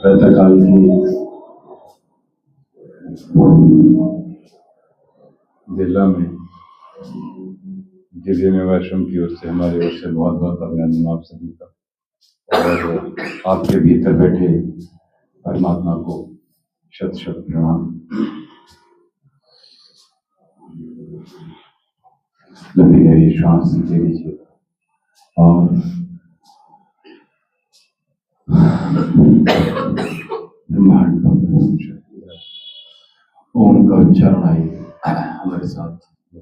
प्रातःकाल की जिला में गिरिजन वैष्णव की ओर से हमारी ओर से बहुत बहुत अभिनंदन आप सभी का, और आपके भीतर बैठे परमात्मा को शत शत प्रणाम। लंबी गहरी श्वास ले लीजिए और ब्रह्मांड का ओम का उच्चारण आइए हमारे साथ कर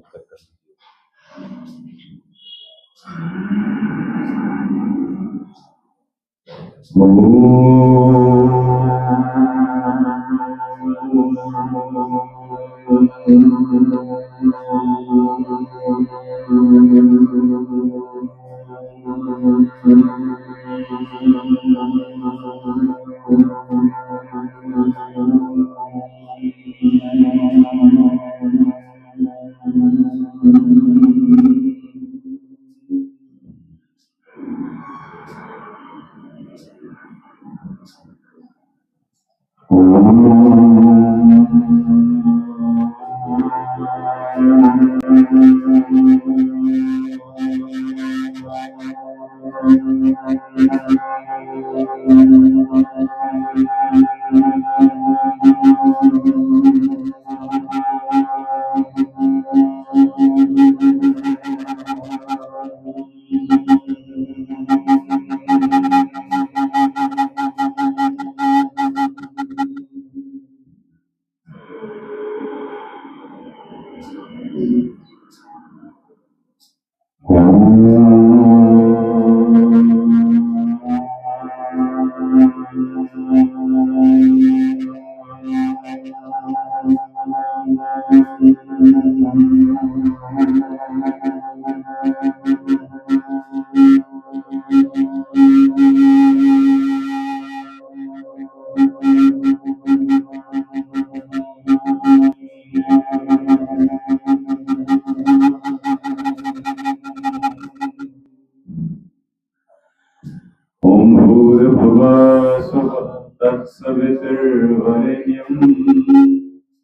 तत्सवितुर्वरेण्यं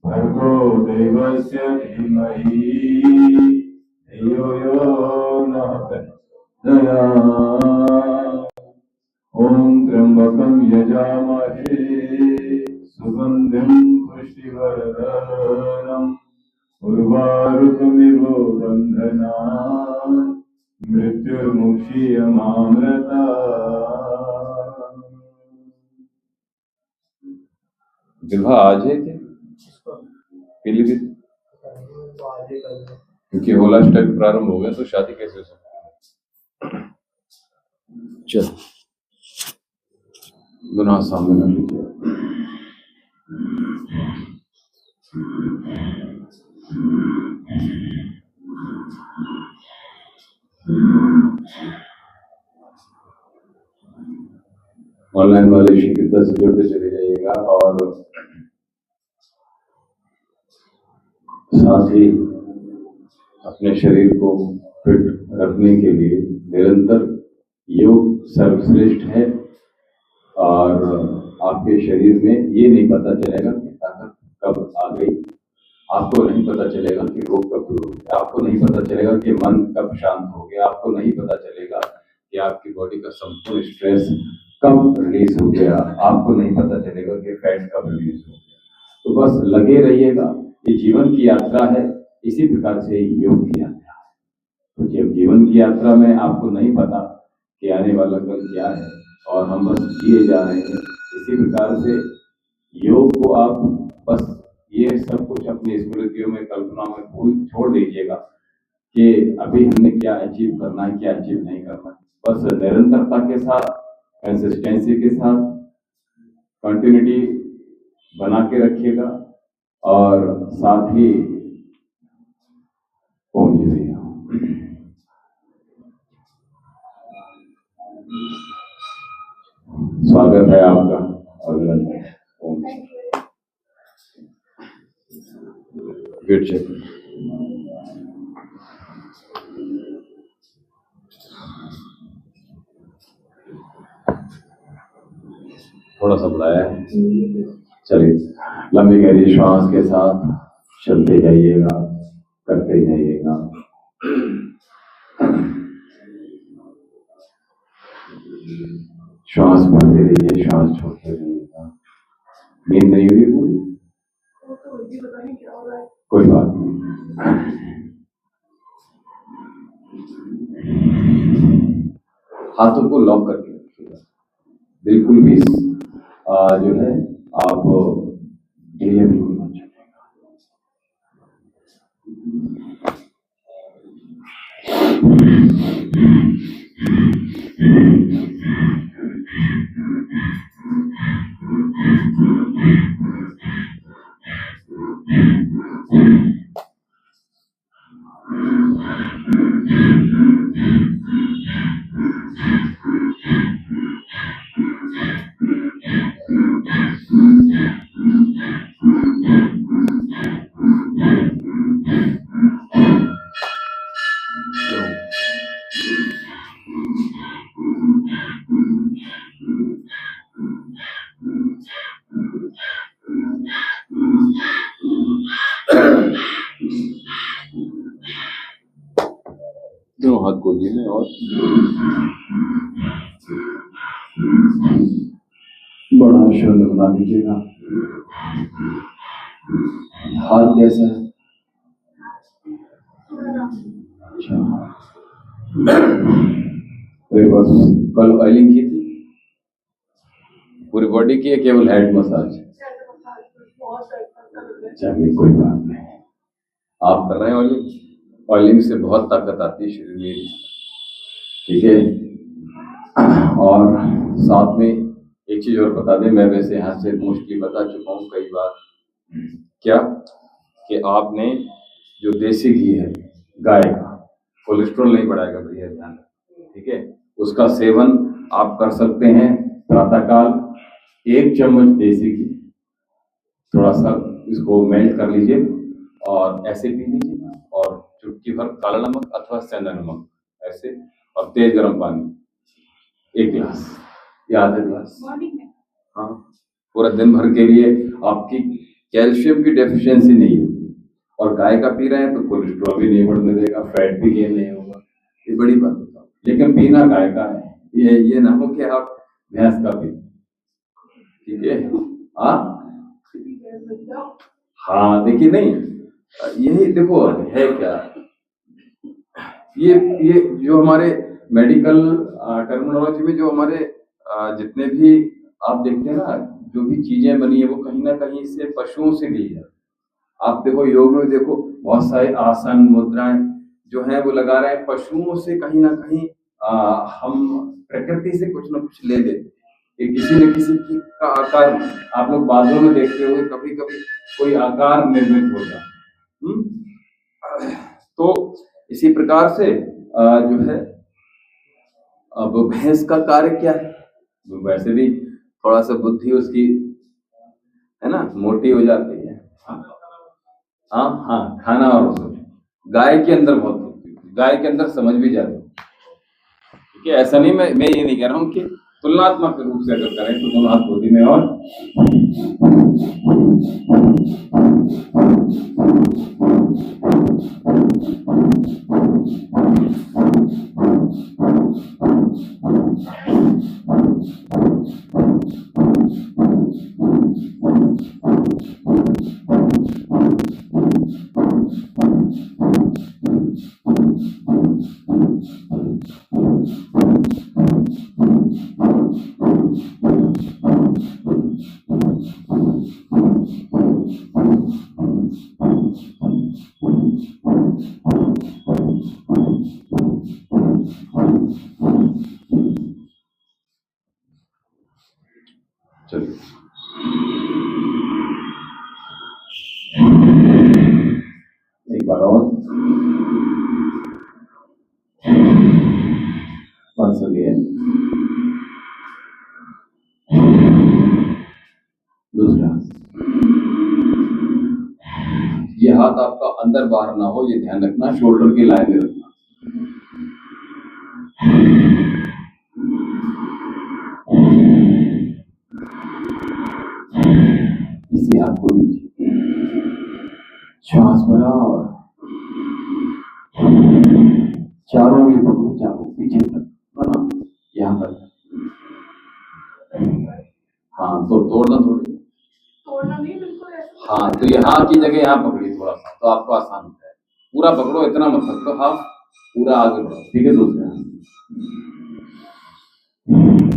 भर्गो देवस्य धीमहि धियो यो नः प्रचोदयात्। ॐ त्र्यम्बकं यजामहे सुगन्धिं पुष्टिवर्धनम् उर्वारुकमिव बन्धनान् मृत्युर्मुक्षीयमामृतात्। विवाह आज है क्या? पीलीभीत क्योंकि होलाष्टक प्रारंभ हो गया तो शादी कैसे हो सकती है? चलो दोनों हाथ सामने कर लीजिए। ऑनलाइन वाले शीघ्रता से जुड़ते चले जाइएगा और साथ ही अपने शरीर को फिट रखने के लिए निरंतर योग सर्वश्रेष्ठ है। और आपके शरीर में ये नहीं पता चलेगा कि ताकत कब आ गई, आपको नहीं पता चलेगा कि रोग कब दूर हो गया, आपको नहीं पता चलेगा कि मन कब शांत हो गया, आपको नहीं पता चलेगा कि आपकी बॉडी का संपूर्ण स्ट्रेस कब रिलीज हो गया, आपको नहीं पता चलेगा कि फैट कब रिलीज हो गया। तो बस लगे रहिएगा, ये जीवन की यात्रा है, इसी प्रकार से योग की यात्रा है। तो जब जीवन की यात्रा में आपको नहीं पता कि आने वाला कल क्या है और हम बस जिए जा रहे हैं, इसी प्रकार से योग को आप बस अपनी स्मृतियों में, कल्पना में भूल छोड़ दीजिएगा कि अभी हमने क्या अचीव करना है, क्या अचीव नहीं करना है। बस निरंतरता के साथ, कंसिस्टेंसी के साथ कंटिन्यूटी बना के रखिएगा और साथ ही ओम जी भैया स्वागत है आपका। ओम गुड चेक। थोड़ा सा बुलाया है, चलिए लंबी गहरी श्वास के साथ चलते जाइएगा, करते जाइएगा। श्वास भरते रहिए, श्वास छोड़ते रहिएगा। नींद नहीं हुई पूरी? कोई बात नहीं। हाथों को लॉक करके रखिएगा, बिल्कुल भी जो है आप ढीले बिल्कुल मत चलेगा। दोनों हाथ गोदी में और बड़ा शोर बना दीजिएगा। हाथ कैसा है? अच्छा, बस कल ऑयलिंग की थी? पूरी बॉडी की है, केवल हेड मसाज? चलिए कोई बात नहीं, आप कर रहे हैं ऑयलिंग। ऑयलिंग से बहुत ताकत आती है शरीर में, ठीक है। और साथ में एक चीज और बता दें, मैं वैसे यहाँ से मोस्टली बता चुका हूँ कई बार, क्या कि आपने जो देसी घी है गाय का, कोलेस्ट्रॉल नहीं बढ़ाएगा भैया, ध्यान, ठीक है। उसका सेवन आप कर सकते हैं प्रातःकाल। 1 चम्मच देसी घी, थोड़ा सा इसको मेल्ट कर लीजिए और ऐसे पी लीजिए, और चुटकी भर काला नमक अथवा सेंधा नमक ऐसे, और तेज गर्म पानी 1 गिलास या आधा गिलास। हाँ, पूरा दिन भर के लिए आपकी कैल्शियम की डेफिशिएंसी नहीं होगी, और गाय का पी रहे हैं तो कोलेस्ट्रॉल भी नहीं बढ़ने देगा, फैट भी गेन नहीं होगा। ये बड़ी बात होता है, लेकिन पीना गाय का है, ये ना हो कि आप भैंस का पी, ठीक है। हाँ देखिए, नहीं यही देखो है क्या, ये जो हमारे मेडिकल टर्मिनोलॉजी में जो हमारे जितने भी आप देखते हैं ना, जो भी चीजें बनी है वो कहीं ना कहीं से पशुओं से ली है। आप देखो योग में देखो बहुत सारे आसन मुद्राएं जो हैं वो लगा रहे हैं पशुओं से, कहीं ना कहीं हम प्रकृति से कुछ ना कुछ ले लेते हैं। कि किसी न किसी की का आकार, आप लोग बाजों में देखते होंगे कभी कभी कोई आकार निर्मित हो जाए। तो इसी प्रकार से जो है, अब भैंस का कार्य क्या है, वैसे भी थोड़ा सा बुद्धि उसकी है ना मोटी हो जाती है। हाँ, खाना और गाय के अंदर बहुत होती है, गाय के अंदर समझ भी जाती है, ठीक है। ऐसा नहीं, मैं ये नहीं कह रहा हूँ कि तुलनात्मक रूप से अगर करें तो दोनों हाथ गोदी में और एक बार और once again, दूसरा ये हाथ आपका अंदर बाहर ना हो, ये ध्यान रखना, शोल्डर की लाइन में रखना। इसी हाथ को नीचे, श्वास बराबर, चारों में पकड़ो, चारों पीछे तक, यहाँ तक। हाँ, तो तोड़ना नहीं, बिल्कुल ऐसा। हाँ, तो यहाँ की जगह यहाँ पकड़ी थोड़ा सा, तो आपको आसान होता है। पूरा पकड़ो, इतना मत पकड़ो, हाफ पूरा आगे बढ़ो, ठीक है। दूसरा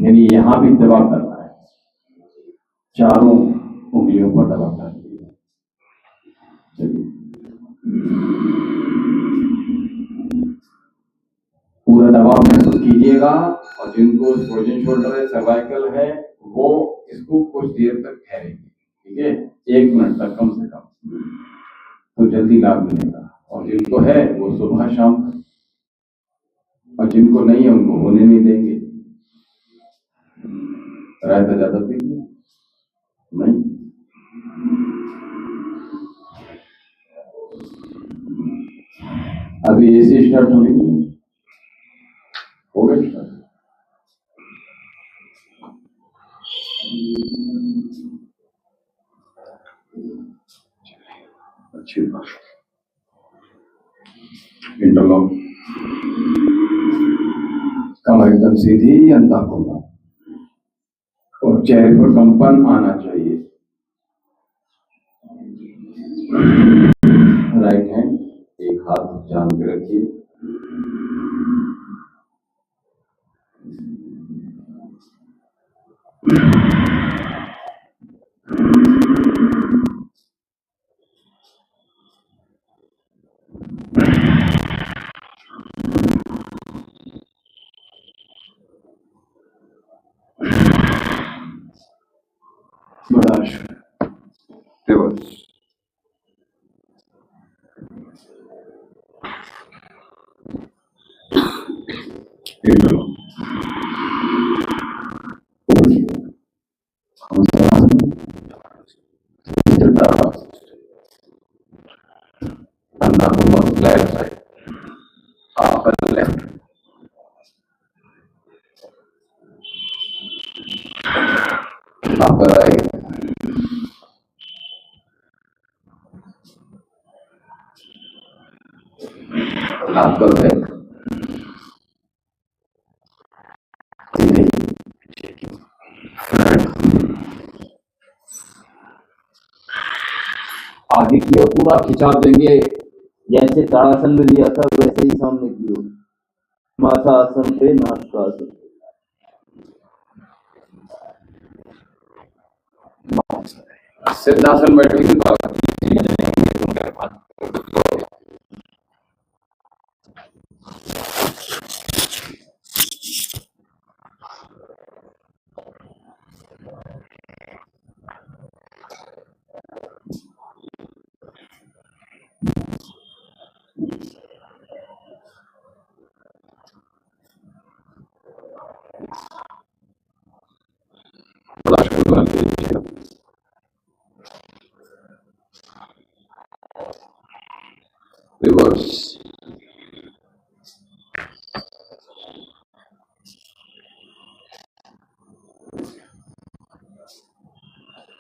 यानी यहाँ भी दबाव करना है, चारों उंगलियों पर दबाव करना है। चलिए, पूरा दबाव महसूस कीजिएगा। और जिनको फ्रोजन शोल्डर है, सर्वाइकल है, वो इसको कुछ देर तक ठहरेंगे, ठीक है, 1 मिनट तक कम से कम, तो जल्दी लाभ मिलेगा। और जिनको है वो सुबह शाम, और जिनको नहीं है उनको होने नहीं देंगे। रायता ज्यादा पीजिए नहीं, अभी एसी स्टार्ट होने हो गया स्टार्ट। अच्छी बात, इंटरलॉक, कमर एकदम सीधी, अंधा खुला, और चेहरे पर कंपन आना चाहिए। राइट हैंड एक हाथ जान के रखिए, बड़ा reverse, left side, upper left, upper right, upper back, आगे की ओर पूरा खिंचाव देंगे, जैसे ताड़ासन में दिया था वैसे ही सामने की ओर, माथा आसन पे, नासिकासन। सिद्धासन बैठे के बाद रिवर्स,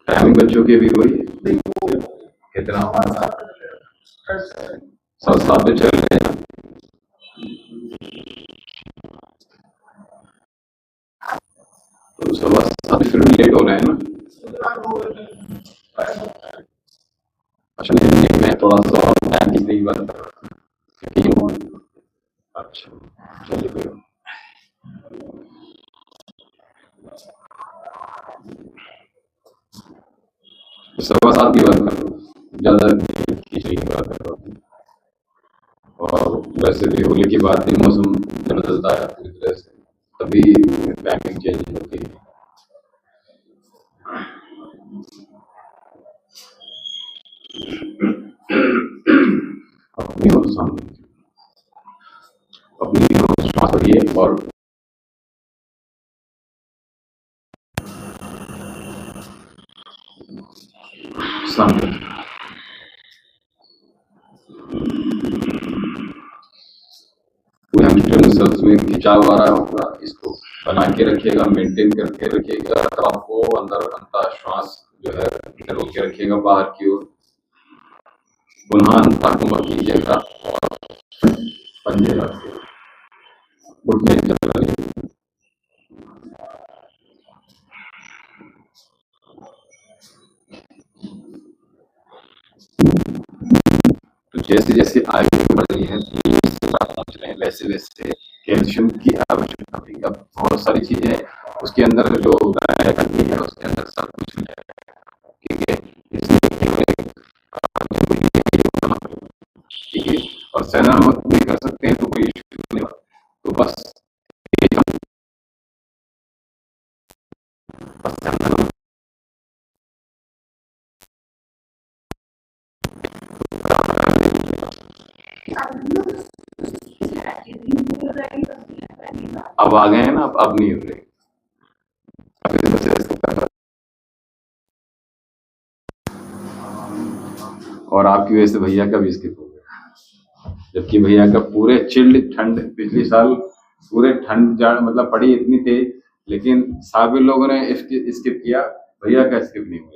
टाइमिंग बच्चों के भी वही कितना 7 पे चल रहे हैं, तो 7 फिर लेट हो रहे हैं ना। अच्छा नहीं, मैं थोड़ा सा टाइम की नहीं बात, अच्छा चलिए, सवा 7 की बात करो, ज्यादा खींचने की बात करो। और वैसे भी होली की बात नहीं, मौसम बदलता है पूरी तरह से, तभी टाइमिंग चेंज होती है। सामने अपनी श्वास भरिए और सामने पूरे हैमस्ट्रिंग मसल्स में खिंचाव आ रहा होगा, इसको बना के रखिएगा, मेंटेन करके रखिएगा, तो आपको अंदर अंतर श्वास जो है इधर रोक के रखिएगा बाहर की ओर। पुनः अंतर को मत कीजिएगा और पंजे रखिए, घुटने चल रहे। तो जैसे जैसे आयु बढ़ रही है, पहुंच रहे हैं, वैसे वैसे कैल्शियम की आवश्यकता होगी। अब बहुत सारी चीजें उसके अंदर जो गाय करती है उसके अंदर सब कुछ है, ठीक है, इसलिए ठीक है, और सेना मत भी कर सकते हैं तो कोई इश्यू नहीं। तो बस अब आ गए हैं ना, अब नहीं हो रहे। और आपकी वजह से भैया का भी स्किप हो गया, जबकि भैया का पूरे चिल्ड ठंड पिछले साल पूरे ठंड जाड़ मतलब पड़ी इतनी तेज, लेकिन सभी लोगों ने स्किप किया, भैया का स्किप नहीं हुआ।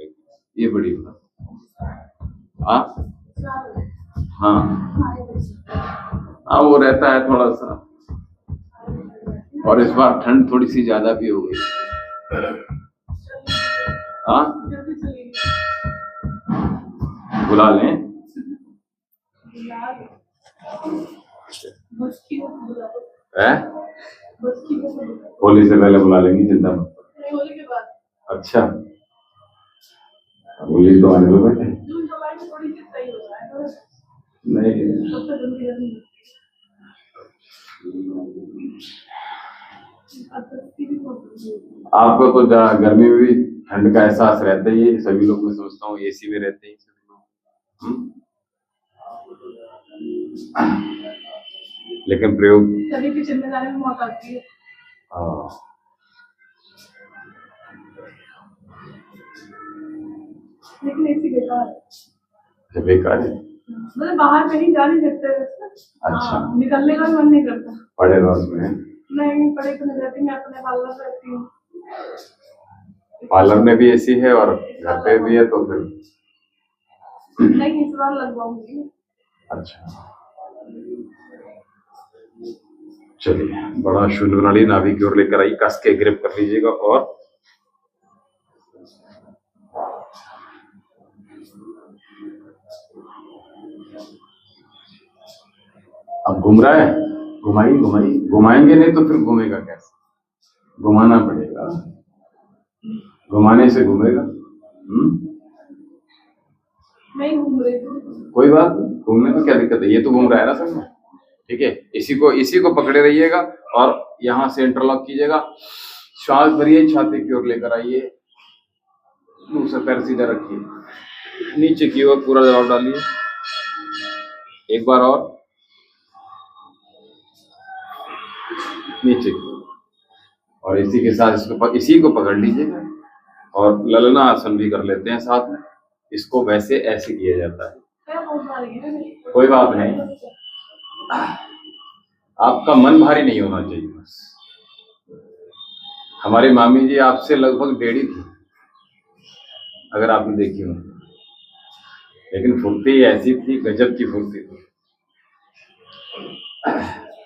ये बड़ी बात। हाँ हाँ, वो रहता है थोड़ा सा, और इस बार ठंड थोड़ी सी ज्यादा भी हो गई। हाँ, बुला लें, होली से पहले बुला लेंगी, चिंता मत। होली के बाद। अच्छा, होली तो आने दो बेटे। नहीं, आपको तो गर्मी में भी ठंड का एहसास रहता ही है, सभी लोग मैं समझता हूँ एसी में रहते हैं सभी लोग। लेकिन प्रयोग सभी की जिम्मेदारी में मौत आती है। लेकिन एसी बेकार है, बेकार है, मतलब बाहर कहीं जा नहीं सकते। अच्छा, निकलने का भी मन नहीं करता, पड़े रहो उसमें। नहीं पड़े तो नहीं रहती, मैं अपने पार्लर रहती हूँ, पार्लर में भी एसी है और घर पे भी है, तो फिर नहीं इस बार लगवाऊंगी। अच्छा, चलिए, बड़ा शून्य बना ली, नाभि की ओर लेकर आई, कस के ग्रिप कर लीजिएगा, और अब घूम रहा है, घुमाएंगे नहीं तो फिर घूमेगा कैसे, घुमाना पड़ेगा, घुमाने से घूमेगा। नहीं घूम रही, कोई बात नहीं, घूमने में क्या दिक्कत है, ये तो घूम रहा है ना सब में, ठीक है। इसी को पकड़े रहिएगा और यहाँ से इंटरलॉक कीजिएगा, श्वास भरिए, छाती की ओर लेकर आइए, दूसरा पैर सीधा रखिए, नीचे की ओर पूरा दबाव डालिए, एक बार और नीचे की ओर, और इसी के साथ इसी को पकड़ लीजिएगा, और ललना आसन भी कर लेते हैं साथ में। इसको वैसे ऐसे किया जाता है, कोई बात नहीं, आपका मन भारी नहीं होना चाहिए बस। हमारी मामी जी आपसे लगभग 1.5 थी, अगर आपने देखी हो, लेकिन फुर्ती ऐसी थी, गजब की फुर्ती थी,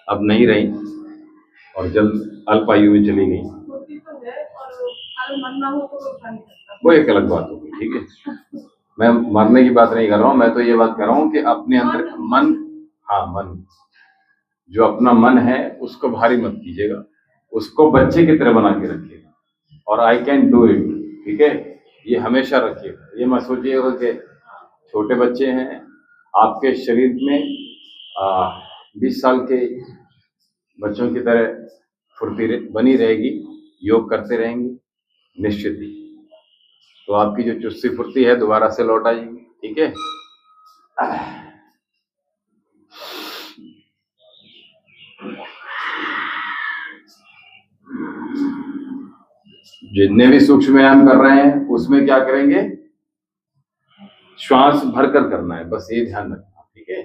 अब नहीं रही और जल्द अल्प आयु में चली गई। वो एक अलग बात होगी, ठीक है, मैं मरने की बात नहीं कर रहा हूँ, मैं तो ये बात कर रहा हूँ कि अपने अंदर मन, हाँ मन, जो अपना मन है उसको भारी मत कीजिएगा, उसको बच्चे की तरह बना के रखिएगा, और आई कैन डू इट, ठीक है, ये हमेशा रखिएगा। ये मत सोचिएगा कि छोटे बच्चे हैं, आपके शरीर में 20 साल के बच्चों की तरह फुर्ती बनी रहेगी, योग करते रहेंगे निश्चित ही, तो आपकी जो चुस्ती फुर्ती है दोबारा से लौट आएगी, ठीक है। जितने भी सूक्ष्म व्यायाम कर रहे हैं उसमें क्या करेंगे, श्वास भरकर करना है, बस ये ध्यान रखना, ठीक है।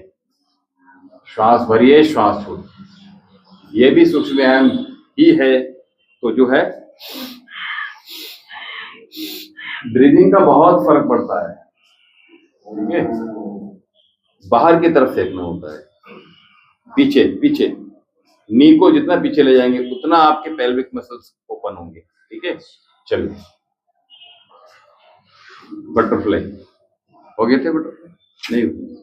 श्वास भरिए, श्वास छोड़िए, ये भी सूक्ष्म व्यायाम ही है। तो जो है ब्रीदिंग का बहुत फर्क पड़ता है, ठीक है। बाहर की तरफ फेंकना होता है, पीछे पीछे, नी को जितना पीछे ले जाएंगे उतना आपके पेल्विक मसल्स ओपन होंगे, ठीक है। चलिए, बटरफ्लाई हो गए थे, बटरफ्लाई नहीं हुए।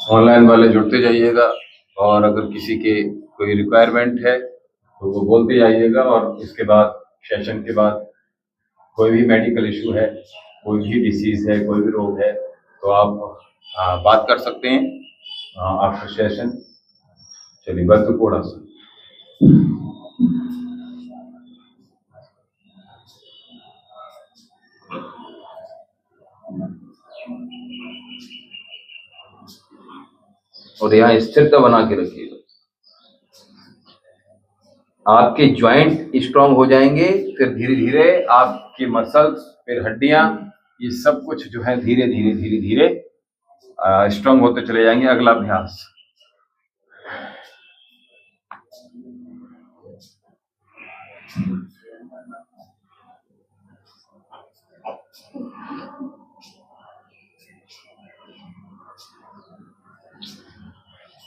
ऑनलाइन वाले जुड़ते जाइएगा, और अगर किसी के कोई रिक्वायरमेंट है तो वो बोलते जाइएगा। और इसके बाद, सेशन के बाद, कोई भी मेडिकल इशू है, कोई भी डिसीज है, कोई भी रोग है, तो आप बात कर सकते हैं आफ्टर सेशन। चलिए, बस तो थोड़ा सा और यहाँ स्थिरता बना के रखिएगा। आपके जॉइंट स्ट्रांग हो जाएंगे, फिर धीरे धीरे आपके मसल्स, फिर हड्डियां, ये सब कुछ जो है धीरे धीरे धीरे धीरे स्ट्रांग होते चले जाएंगे। अगला अभ्यास,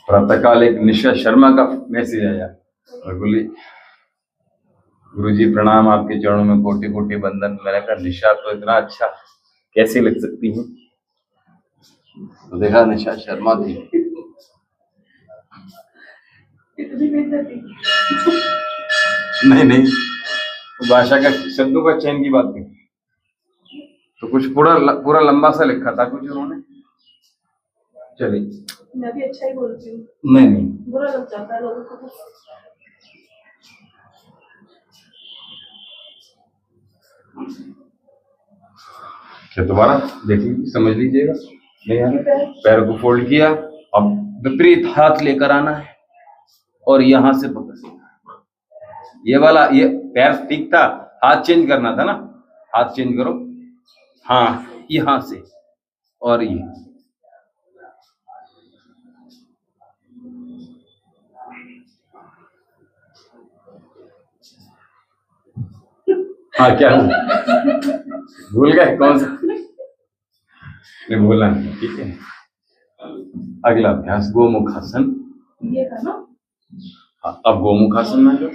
प्रातःकाल एक निशा शर्मा का मैसेज आया, बोली गुरुजी प्रणाम, आपके चरणों में कोटि कोटि वंदन। मैंने कहा निशा तो इतना अच्छा कैसे लग सकती है, तो देखा निशा शर्मा थी। नहीं नहीं, भाषा का, शब्दों का चयन की बात नहीं, तो कुछ पूरा लंबा सा लिखा था कुछ उन्होंने। चलिए, मैं भी अच्छा ही बोलती हूँ। नहीं नहीं, बुरा लग जाता है लोगों को। क्या दोबारा देख लीजिए, समझ लीजिएगा। नहीं आ रहा, पैर को फोल्ड किया, अब विपरीत हाथ लेकर आना है और यहां से पकड़ना। ये वाला, ये पैर ठीक था, हाथ चेंज करना था ना, हाथ चेंज करो। हाँ, यहां से, और ये हाँ, क्या भूल गए कौन सा? नहीं भूलना नहीं, ठीक है। अगला अभ्यास गोमुखासन। ये था ना? हाँ, अब गोमुखासन में लो।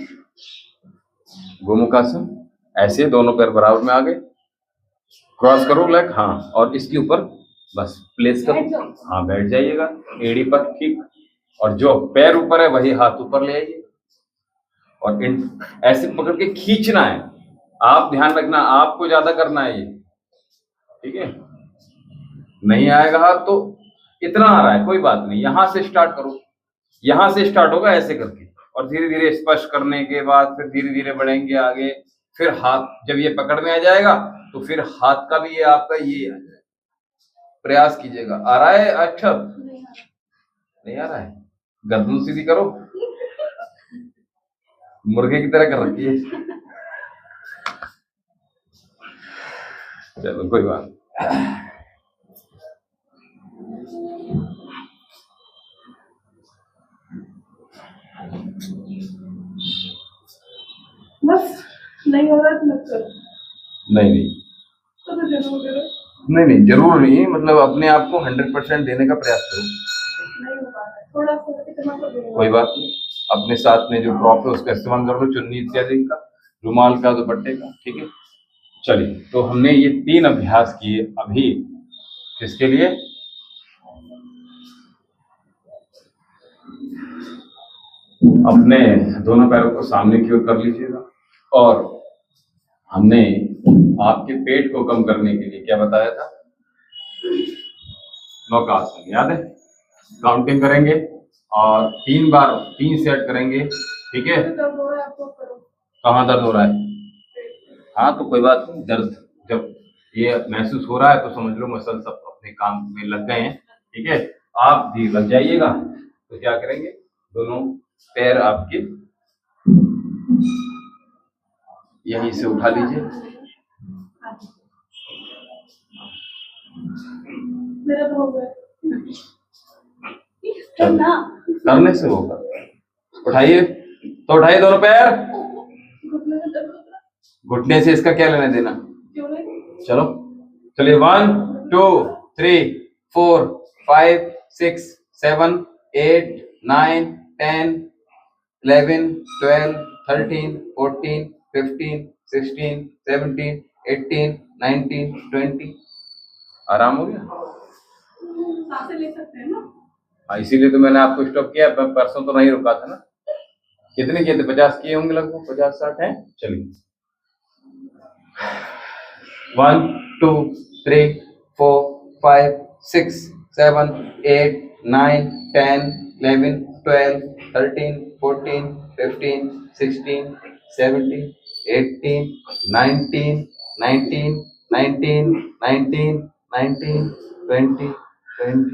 गोमुखासन, ऐसे दोनों पैर बराबर में आ गए, क्रॉस करो लेग, हाँ, और इसके ऊपर बस प्लेस करो, हाँ, बैठ जाइएगा एड़ी पर, ठीक। और जो पैर ऊपर है वही हाथ ऊपर ले आइए, और ऐसे पकड़ के खींचना है। आप ध्यान रखना, आपको ज्यादा करना है ये, ठीक है। नहीं आएगा तो इतना आ रहा है, कोई बात नहीं, यहां से स्टार्ट करो, यहां से स्टार्ट होगा ऐसे करके, और धीरे धीरे स्पर्श करने के बाद फिर धीरे धीरे बढ़ेंगे आगे। फिर हाथ जब ये पकड़ में आ जाएगा तो फिर हाथ का भी ये आपका ये आ जाएगा। प्रयास कीजिएगा। आ रहा है अक्षत? नहीं आ रहा है, गर्दन सीधी करो, मुर्गे की तरह कर रखी है। चलो कोई बात, बस नहीं हो रहा तो मत करो। नहीं नहीं तो जरूर करो। नहीं नहीं, जरूर नहीं, मतलब अपने आप को 100% देने का प्रयास करो। नहीं हो पा रहा है, थोड़ा सा इतना तो देना। कोई बात नहीं, अपने साथ में जो प्रॉप है उसका इस्तेमाल कर लो, चुन्नी इत्यादि का, रुमाल का, दुपट्टे का, ठीक है। चलिए, तो हमने ये 3 अभ्यास किए अभी, किसके लिए? अपने दोनों पैरों को सामने की ओर कर लीजिएगा, और हमने आपके पेट को कम करने के लिए क्या बताया था? नौकासन, याद है? काउंटिंग करेंगे और 3 बार 3 सेट करेंगे, ठीक है। आपको करो। कहाँ दर्द हो रहा है? हाँ, तो कोई बात नहीं, दर्द जब ये महसूस हो रहा है तो समझ लो मसल सब अपने काम में लग गए हैं। ठीक है, आप भी लग जाइएगा। तो क्या करेंगे, दोनों पैर आपके यहीं से उठा लीजिए। मेरा तो हो गया चलो, ना करने से होगा। उठाइए, तो उठाइए दोनों पैर। घुटने में दर्द हो रहा है। घुटने से इसका क्या लेना देना। क्यों नहीं? चलो चलिए, 1 2 3 4 5 6 7 8 9 10 11 12 13 14 15 16 17 18 19 20। आराम हो गया। सांसें ले सकते हैं ना? हाँ, इसीलिए तो मैंने आपको स्टॉप किया। परसों तो नहीं रुका था ना। कितने किए थे? 50 किए होंगे लगभग, 50-60 हैं। चलिए, 1 2 3 4 5 6 7 8 9 10 11 12 13 14 15 16 17 18 19 19 19 19 19 20 20।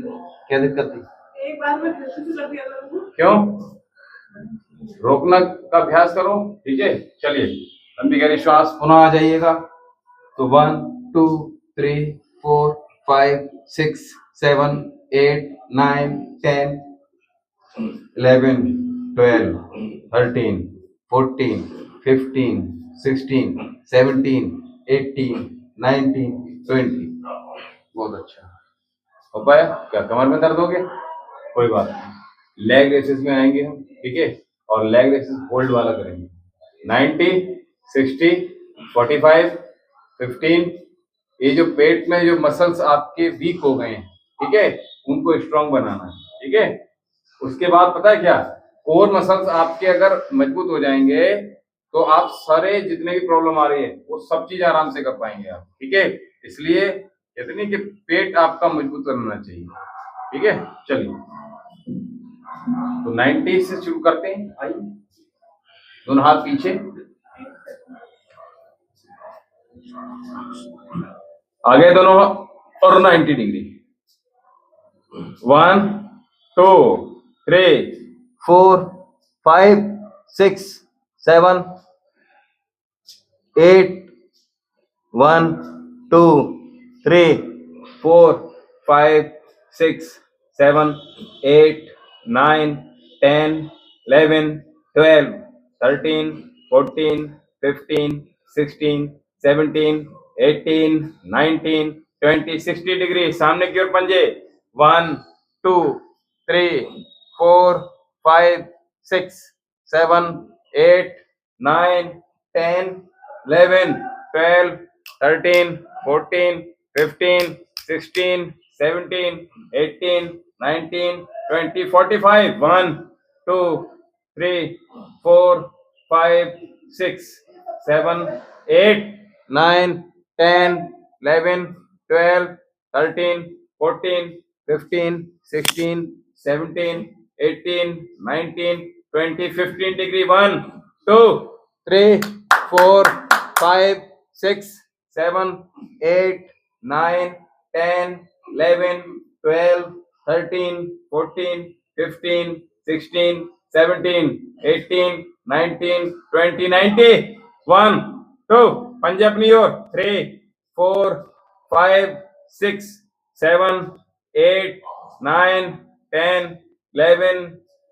क्या दिक्कत थी? एक बार में फिर से कर दिया था। क्यों? रोकना का अभ्यास करो। ठीक है, चलिए, लंबी गहरी श्वास, पुनः आ जाइएगा। तो 1 2 3 4 5 6 7 8 9 10 11 12 13 14 15 16 17 18 19 20। बहुत अच्छा हो पाया। क्या कमर में दर्द हो गया? कोई बात नहीं, लेग रेसेस में आएंगे हम। ठीक है, और लेग रेसेस होल्ड वाला करेंगे। 90 60 45 15। ये जो पेट में जो मसल्स आपके वीक हो गए हैं, ठीक है, उनको स्ट्रांग बनाना है। ठीक है, उसके बाद पता है क्या, कोर मसल्स आपके अगर मजबूत हो जाएंगे तो आप सारे जितने भी प्रॉब्लम आ रही है वो सब चीज आराम से कर पाएंगे आप। ठीक है, इसलिए इतनी कि पेट आपका मजबूत करना चाहिए। ठीक है, चलिए, तो 90 से शुरू करते हैं। आइए, दोनों हाथ पीछे, आगे दोनों, और 90 डिग्री। 1 2 3 4 5 6 7 8 1 2 3 4 5 6 7 8 9 10 11 12 13 14 15 16 17 18 19 20। 60 डिग्री सामने की ओर पंजे। 1 2 3 4 5 6 7 8 9 10 11 12 13 14 15 16 17 18 19 20। 45। 1 2 3 4 5 6 7 8 9 10 11 12 13 14 15 16 17 18 19 20। 15 degree। 1 2 3 4 5 6 7 8 9 10 11 12 13 14 15 16 17 18 19 20। 90। 1 2 पंजे अपनी ओर। 3 4 5 6 7 8 9 10 11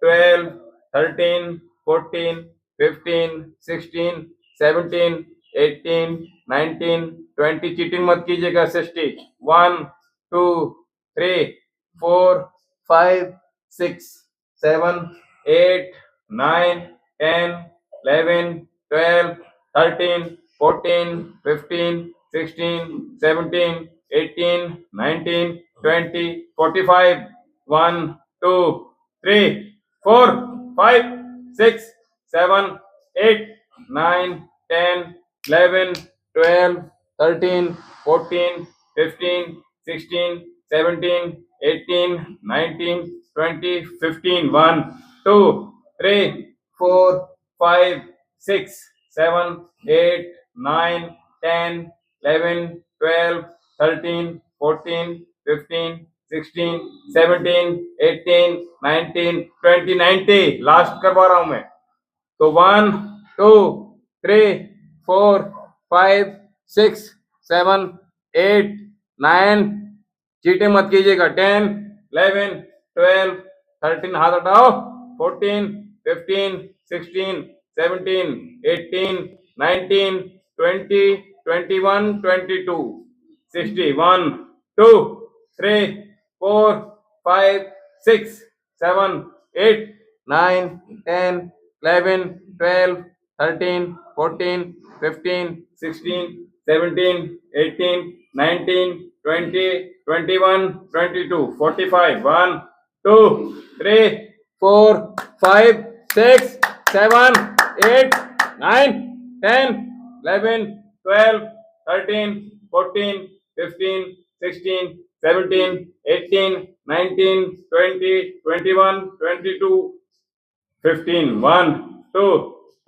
12 13 14 15 16 17 18 19 20। चीटिंग मत कीजिएगा। 60। 1 2 3 4 5 6 7 8 9 10 11 12 13 14 15 16 17 18 19 20। 45। 1 2 3 4 5 6 7 8 9 10 11 12 13 14 15 16 17 18 19 20। 15। 1 2 3 4 5 6 7 8 9 10 11 12, 13, 14, 15, 16, 17, 18, 19, 20, 90 लास्ट करवा रहा हूं मैं। तो 1, 2, 3, 4, 5, 6, 7, 8, 9, चीटिंग मत कीजिएगा, 10, 11, 12, 13 हाथ हटाओ, 14, 15, 16, 17, 18, 19, 20, 21, 22, 60, 1, 2, 3, 4, 5, 6, 7, 8, 9, 10, 11, 12, 13, 14, 15, 16, 17, 18, 19, 20, 21, 22, 45, 1, 2, 3, 4, 5, 6, 7, 8, 9, 10, 11, 12, 13, 14, 15, 16, 17, 18, 19, 20, 21, 22, 15, 1, 2,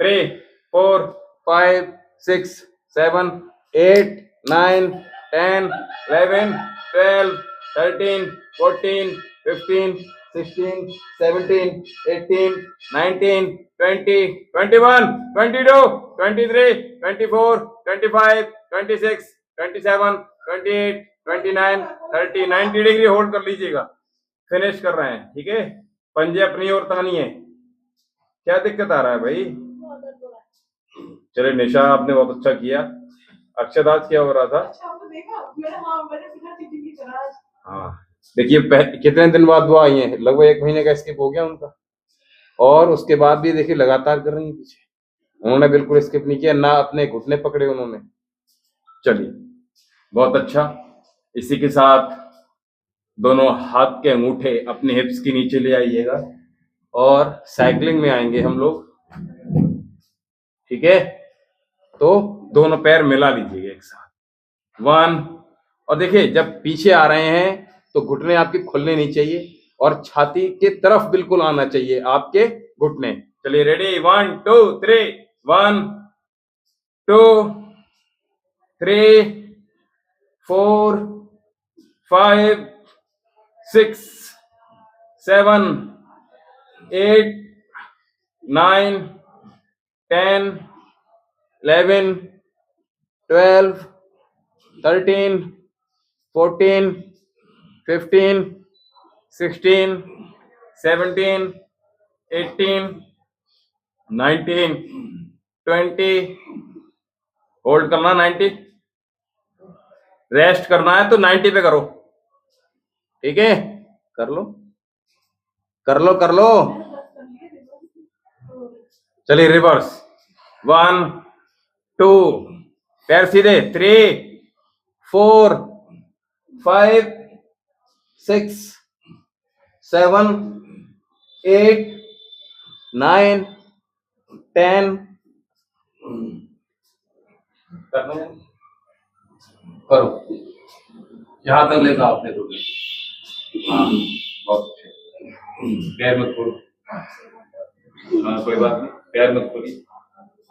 3, 4, 5, 6, 7, 8, 9, 10, 11, 12, 13, 14, 15, 16, 17, 18, 19, 20, 21, 22, 23, 24, 25, 26, 27, 28, 29, 30, 90 डिग्री होल्ड कर लीजिएगा। फिनिश कर रहे हैं, ठीक है। पंजे अपनी ओर तानी है। क्या दिक्कत आ रहा है भाई? चलिए निशा, आपने बहुत अच्छा किया। अक्षत, आज क्या हो रहा था? अच्छा, आपने देखा? मैंने सीधा चीटिंग की तरह आज। हाँ, देखिए कितने दिन बाद वो आई हैं, लगभग 1 महीने का स्किप हो गया उनका, और उसके बाद भी देखिए लगातार कर रही हैं पीछे। उन्होंने बिल्कुल स्किप नहीं किया, ना अपने घुटने पकड़े उन्होंने। चलिए, बहुत अच्छा। इसी के साथ दोनों हाथ के अंगूठे अपने हिप्स के नीचे ले आइएगा और साइकिलिंग में आएंगे हम लोग, ठीक है। तो दोनों पैर मिला लीजिएगा एक साथ, 1, और देखिए जब पीछे आ रहे हैं तो घुटने आपके खुलने नहीं चाहिए और छाती के तरफ बिल्कुल आना चाहिए आपके घुटने। चलिए रेडी, 1, 2, 3, 1, 2, 3, 4, 5, 6, 7, 8, 9, 10, 11, 12, 13, 14, 15, 16, 17, 18, 19, 20, होल्ड करना 90, रेस्ट करना है तो 90 पे करो, ठीक है। कर लो कर लो कर लो। चलिए रिवर्स, 1, 2, पैर सीधे, 3, 4, 5, 6, 7, 8, 9, 10, करो, यहां तक लेकर आपने रोके। हाँ, बहुत अच्छे। पैर मत खोलो, हाँ कोई बात नहीं, पैर मत खोलिए।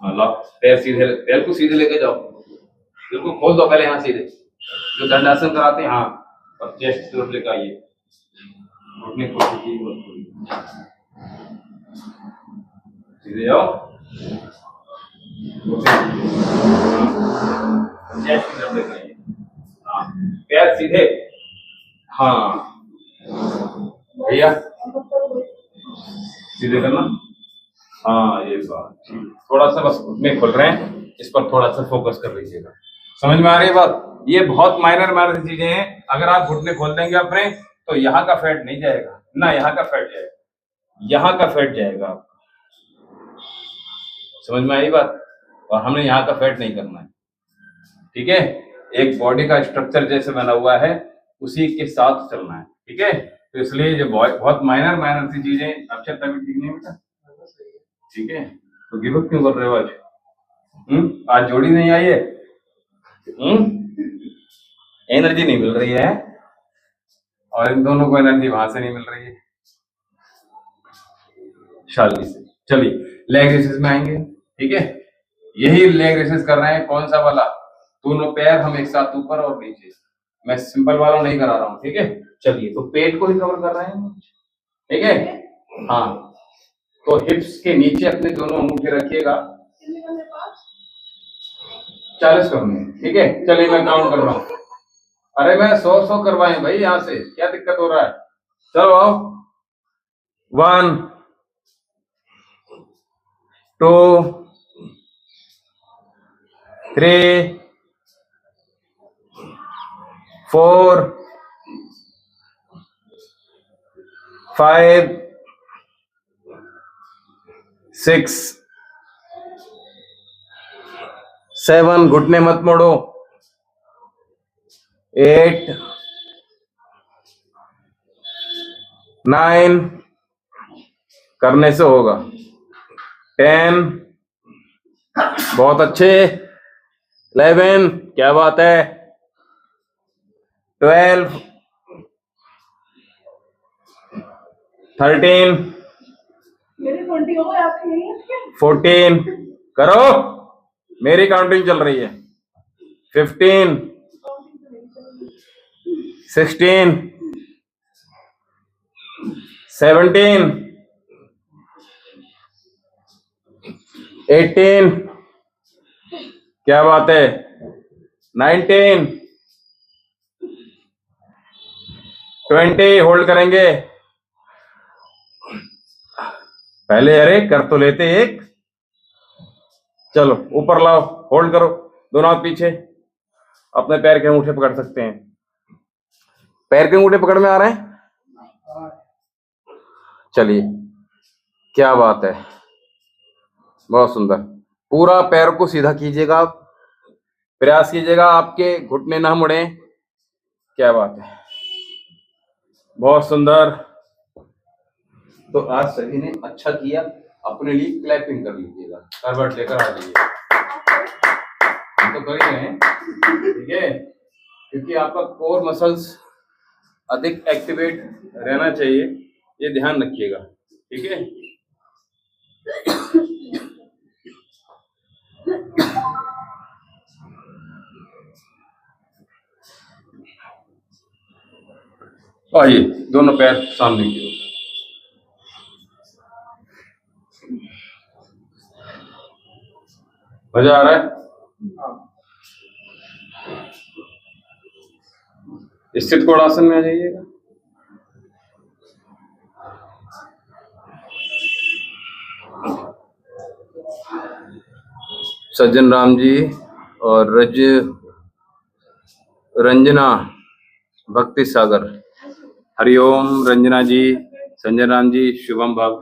हाँ लाओ, पैर सीधे, पैर को सीधे लेके जाओ, बिल्कुल खोल दो पहले यहाँ सीधे, जो दंडासन कराते हैं। हाँ, और चेस्ट की तरफ लेकर आइए, घुटने सीधे जाओ, चेस्ट की तरफ लेकर आइए। हाँ, पैर सीधे, हाँ भैया सीधे करना। हाँ ये बात, थोड़ा सा बस घुटने खुल रहे हैं, इस पर थोड़ा सा फोकस कर लीजिएगा। समझ में आ रही है बात? ये बहुत माइनर चीजें हैं। अगर आप घुटने खोल देंगे अपने तो यहाँ का फैट नहीं जाएगा ना, यहाँ का फैट जाएगा, यहाँ का फैट जाएगा। समझ में आई बात? और हमने यहाँ का फैट नहीं करना है, ठीक है। एक बॉडी का स्ट्रक्चर जैसे बना हुआ है उसी के साथ चलना है, ठीक है। तो इसलिए जो बहुत माइनर सी चीजें, अक्षर तभी ठीक नहीं बेटा, ठीक है। तो गिव अप क्यों कर रहे हो आज? आज जोड़ी नहीं आई है, एनर्जी नहीं मिल रही है, और इन दोनों को एनर्जी वहां से नहीं मिल रही है, शादी से। चलिए लेग रेसेस में आएंगे, ठीक है। यही लेग रेसेस कर रहे हैं, कौन सा वाला? दोनों पैर हम एक साथ ऊपर और नीचे। मैं सिंपल वाला नहीं करा रहा हूँ, ठीक है। चलिए, तो पेट को ही कवर कर रहे हैं, ठीक है। हाँ, तो हिप्स के नीचे अपने दोनों अंगूठे रखिएगा। 40 करने, ठीक है। चलिए मैं काउंट कर रहा हूँ। अरे मैं 100 करवाए भाई, यहाँ से क्या दिक्कत हो रहा है। चलो आओ। 1 2 3 4 5 6 7, घुटने मत मोड़ो। 8 9, करने से होगा। 10, बहुत अच्छे। 11, क्या बात है। 12 13 मेरे 20 हो गए, आपके नहीं है? 14, करो, मेरी काउंटिंग चल रही है। 15 16 17 18, क्या बात है। 19 20, होल्ड करेंगे। पहले अरे कर तो लेते एक। चलो ऊपर लाओ, होल्ड करो, दोनों हाथ पीछे। अपने पैर के अंगूठे पकड़ सकते हैं। पैर के अंगूठे पकड़ में आ रहे हैं। चलिए, क्या बात है, बहुत सुंदर। पूरा पैर को सीधा कीजिएगा आप, प्रयास कीजिएगा आपके घुटने ना मुड़े। क्या बात है, बहुत सुंदर। तो आज सभी ने अच्छा किया, अपने लिए क्लैपिंग कर लीजिएगा। करवट लेकर आ जाइए, हम तो कर ही रहे हैं, ठीक है। क्योंकि आपका कोर मसल्स अधिक एक्टिवेट रहना चाहिए, ये ध्यान रखिएगा, ठीक है। आइए, दोनों पैर सामने की ओर। मजा आ रहा है। स्थित कोणासन में आ जाइएगा। सज्जन राम जी और रंजना भक्ति सागर, हरिओम। रंजना जी, संजय राम जी, शुभम भाव।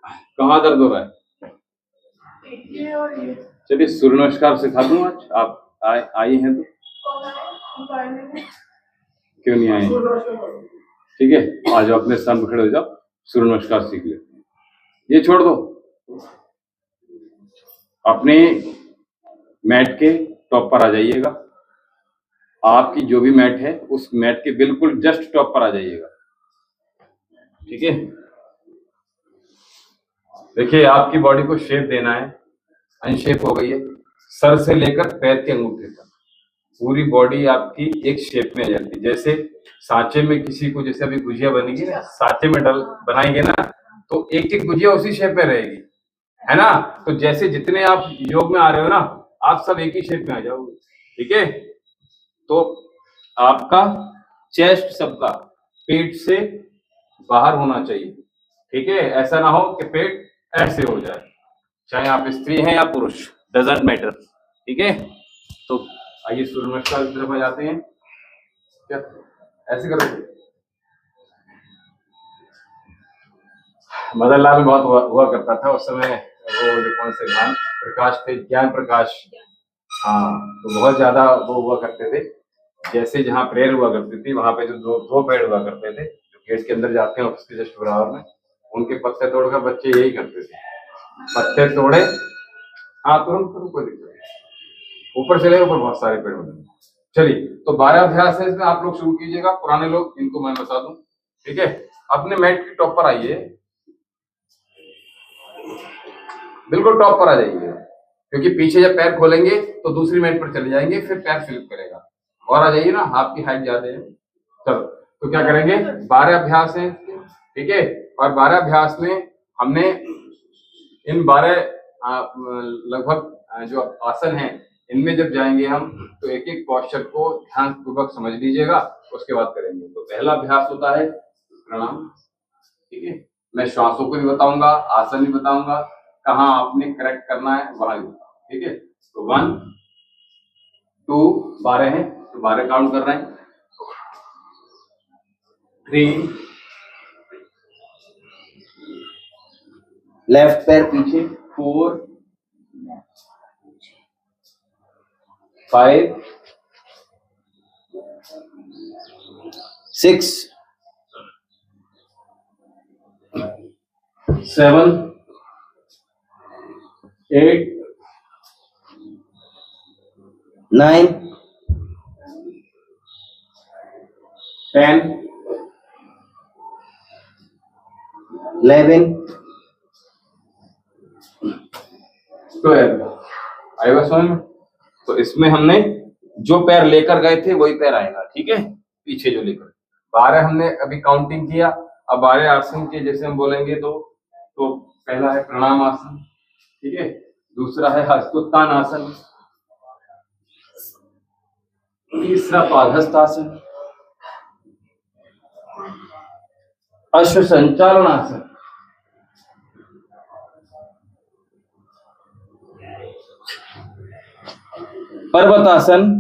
कहाँ दर्द हो रहा है? ये और ये चलिए सूर्य नमस्कार सिखा दूं आज। आप आई हैं तो क्यों नहीं आए? ठीक है, आज अपने स्थान पर खड़े हो जाओ, सूर्य नमस्कार सीख ले। ये छोड़ दो, अपने मैट के टॉप पर आ जाइएगा। आपकी जो भी मैट है उस मैट के बिल्कुल जस्ट टॉप पर आ जाइएगा, ठीक है। देखिए, आपकी बॉडी को शेप देना है, अनशेप हो गई है। सर से लेकर पैर के अंगूठे तक पूरी बॉडी आपकी एक शेप में आ जाती है। जैसे सांचे में किसी को, जैसे अभी गुजिया बनेगी ना, सांचे में बनाएंगे ना, तो एक एक गुजिया उसी शेप में रहेगी, है ना। तो जैसे जितने आप योग में आ रहे हो ना, आप सब एक ही शेप में आ जाओगे, ठीक है। तो आपका चेस्ट सबका पेट से बाहर होना चाहिए, ठीक है। ऐसा ना हो कि पेट ऐसे हो जाए, चाहे आप स्त्री हैं या पुरुष, डजंट मैटर, ठीक है। तो आइए सूर्य नमस्कार की तरफ आ जाते हैं। क्या ऐसे करोगे? मदन लाल में बहुत हुआ करता था उस समय, वो जो कौन से ज्ञान प्रकाश थे, ज्ञान प्रकाश, हाँ, तो बहुत ज्यादा वो हुआ करते थे। जैसे जहाँ प्रेयर हुआ करती थी, वहां पे जो दो पेड़ हुआ करते थे, जो गेट के अंदर जाते हैं ऑफिस के जस्ट बराबर में, उनके पत्ते तोड़कर बच्चे यही करते थे, पत्ते तोड़े। हाँ, तुरंत कोई दिक्कत नहीं, ऊपर चले, ऊपर बहुत सारे पेड़ बने। चलिए, तो 12 अभ्यास है इसमें, आप लोग शुरू कीजिएगा, पुराने लोग, इनको मैं बता दूं, ठीक है। अपने मैट के टॉप पर आइए, बिल्कुल टॉप पर आ जाइए। क्योंकि पीछे जब पैर खोलेंगे तो दूसरी मैट पर चले जाएंगे, फिर पैर फ्लिप करेगा। और आ जाइए ना, आपकी हाइट ज्यादा है। चलो तो क्या करेंगे, 12 अभ्यास हैं, ठीक है। और 12 अभ्यास में हमने इन 12 लगभग जो आसन हैं, इनमें जब जाएंगे हम तो एक एक पॉस्चर को ध्यान पूर्वक समझ लीजिएगा, उसके बाद करेंगे। तो पहला अभ्यास होता है प्रणाम, ठीक है। मैं श्वासों को भी बताऊंगा, आसन भी बताऊंगा, कहाँ आपने करेक्ट करना है वहां भी, ठीक है। तो 1 2 12 है तो 12 काउंट कर रहे हैं। 3 लेफ्ट पैर पीछे, 4 5 6 7 8 9 10 11 12। आएगा समझ में? तो इसमें हमने जो पैर लेकर गए थे वही पैर आएगा, ठीक है। पीछे जो लेकर 12 हमने अभी काउंटिंग किया। अब 12 आसन के जैसे हम बोलेंगे तो पहला है प्रणाम आसन, ठीक है। दूसरा है हस्तोत्थान आसन, तीसरा पादहस्त आसन, अश्व संचालन आसन, पर्वत आसन।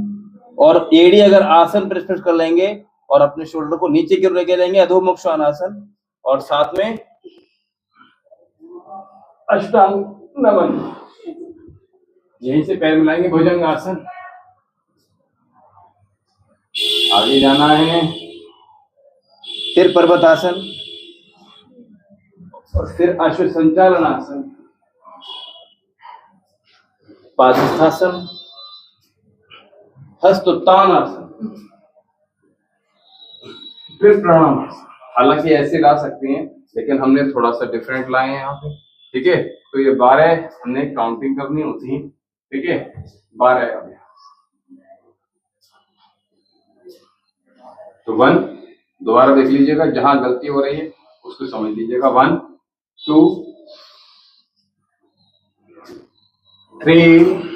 और एड़ी अगर आसन प्रेस कर लेंगे और अपने शोल्डर को नीचे की ओर लेके लेंगे, अधोमुख श्वानासन। और साथ में अष्टांग नमन, यहीं से पैर मिलाएंगे, भुजंग आसन। आगे जाना है, फिर पर्वत आसन और फिर अश्व संचालन आसन, पादहस्तासन, हस्तोत्थान आसन, फिर प्रणाम आसन। हालांकि ऐसे ला सकते हैं, लेकिन हमने थोड़ा सा डिफरेंट लाए हैं यहाँ पे, ठीक है। तो ये 12 हमने काउंटिंग करनी होती है, ठीक है। 12 अभ्यास। तो 1 दोबारा देख लीजिएगा, जहां गलती हो रही है उसको समझ लीजिएगा। 1 2 3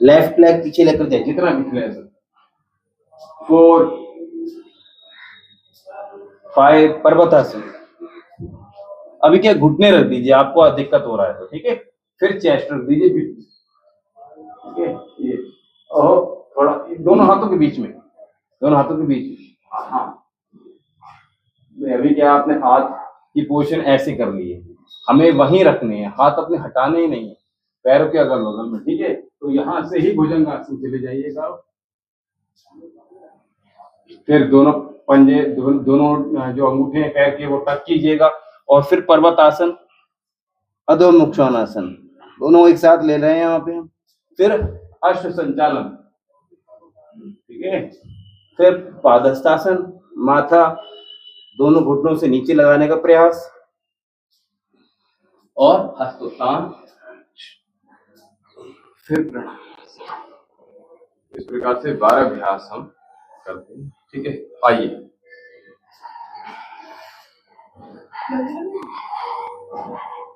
लेफ्ट लेग पीछे लेकर जाए जितना पीछे ले सकते। 4 5 पर्वतासन। अभी क्या घुटने रख दीजिए, आपको दिक्कत हो रहा है तो, ठीक है। फिर चेस्ट रख दीजिए, ठीक है। ये थोड़ा दोनों हाथों के बीच में, दोनों हाथों के बीच में। हाँ, अभी क्या आपने हाथ की पोजीशन ऐसे कर ली है, हमें वहीं रखने हैं, हाथ अपने हटाने ही नहीं है, पैरों के अगल बगल में, ठीक है। तो यहां से ही भुजंग आसन चले जाइएगा। फिर दोनों पंजे, दोनों जो अंगूठे हैं पैर के वो टच कीजिएगा। और फिर पर्वत आसन, अधोमुख श्वानासन, दोनों एक साथ ले रहे हैं यहाँ पे। फिर अश्व संचालन, ठीक है। फिर पादहस्तासन, माथा दोनों घुटनों से नीचे लगाने का प्रयास। और हस्तोत्थान, फिर प्रणाम। इस प्रकार से 12 अभ्यास हम करते हैं, ठीक है। आइए,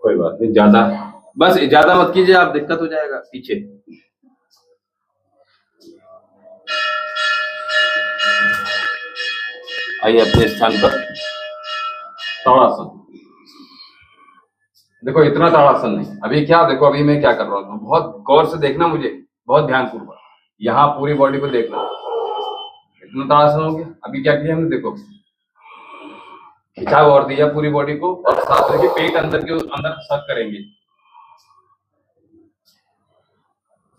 कोई बात नहीं, ज्यादा बस ज्यादा मत कीजिए, आप दिक्कत हो जाएगा पीछे। आइए अपने स्थान पर। ताड़ासन, देखो इतना ताड़ासन नहीं। अभी क्या देखो, अभी मैं क्या कर रहा हूँ, बहुत गौर से देखना, मुझे बहुत ध्यानपूर्वक यहाँ पूरी बॉडी को देखना। इतना ताड़ासन हो गया। अभी क्या किया हमने, देखो खिंचाव और दिया पूरी बॉडी को, और साथ में पेट अंदर सक करेंगे,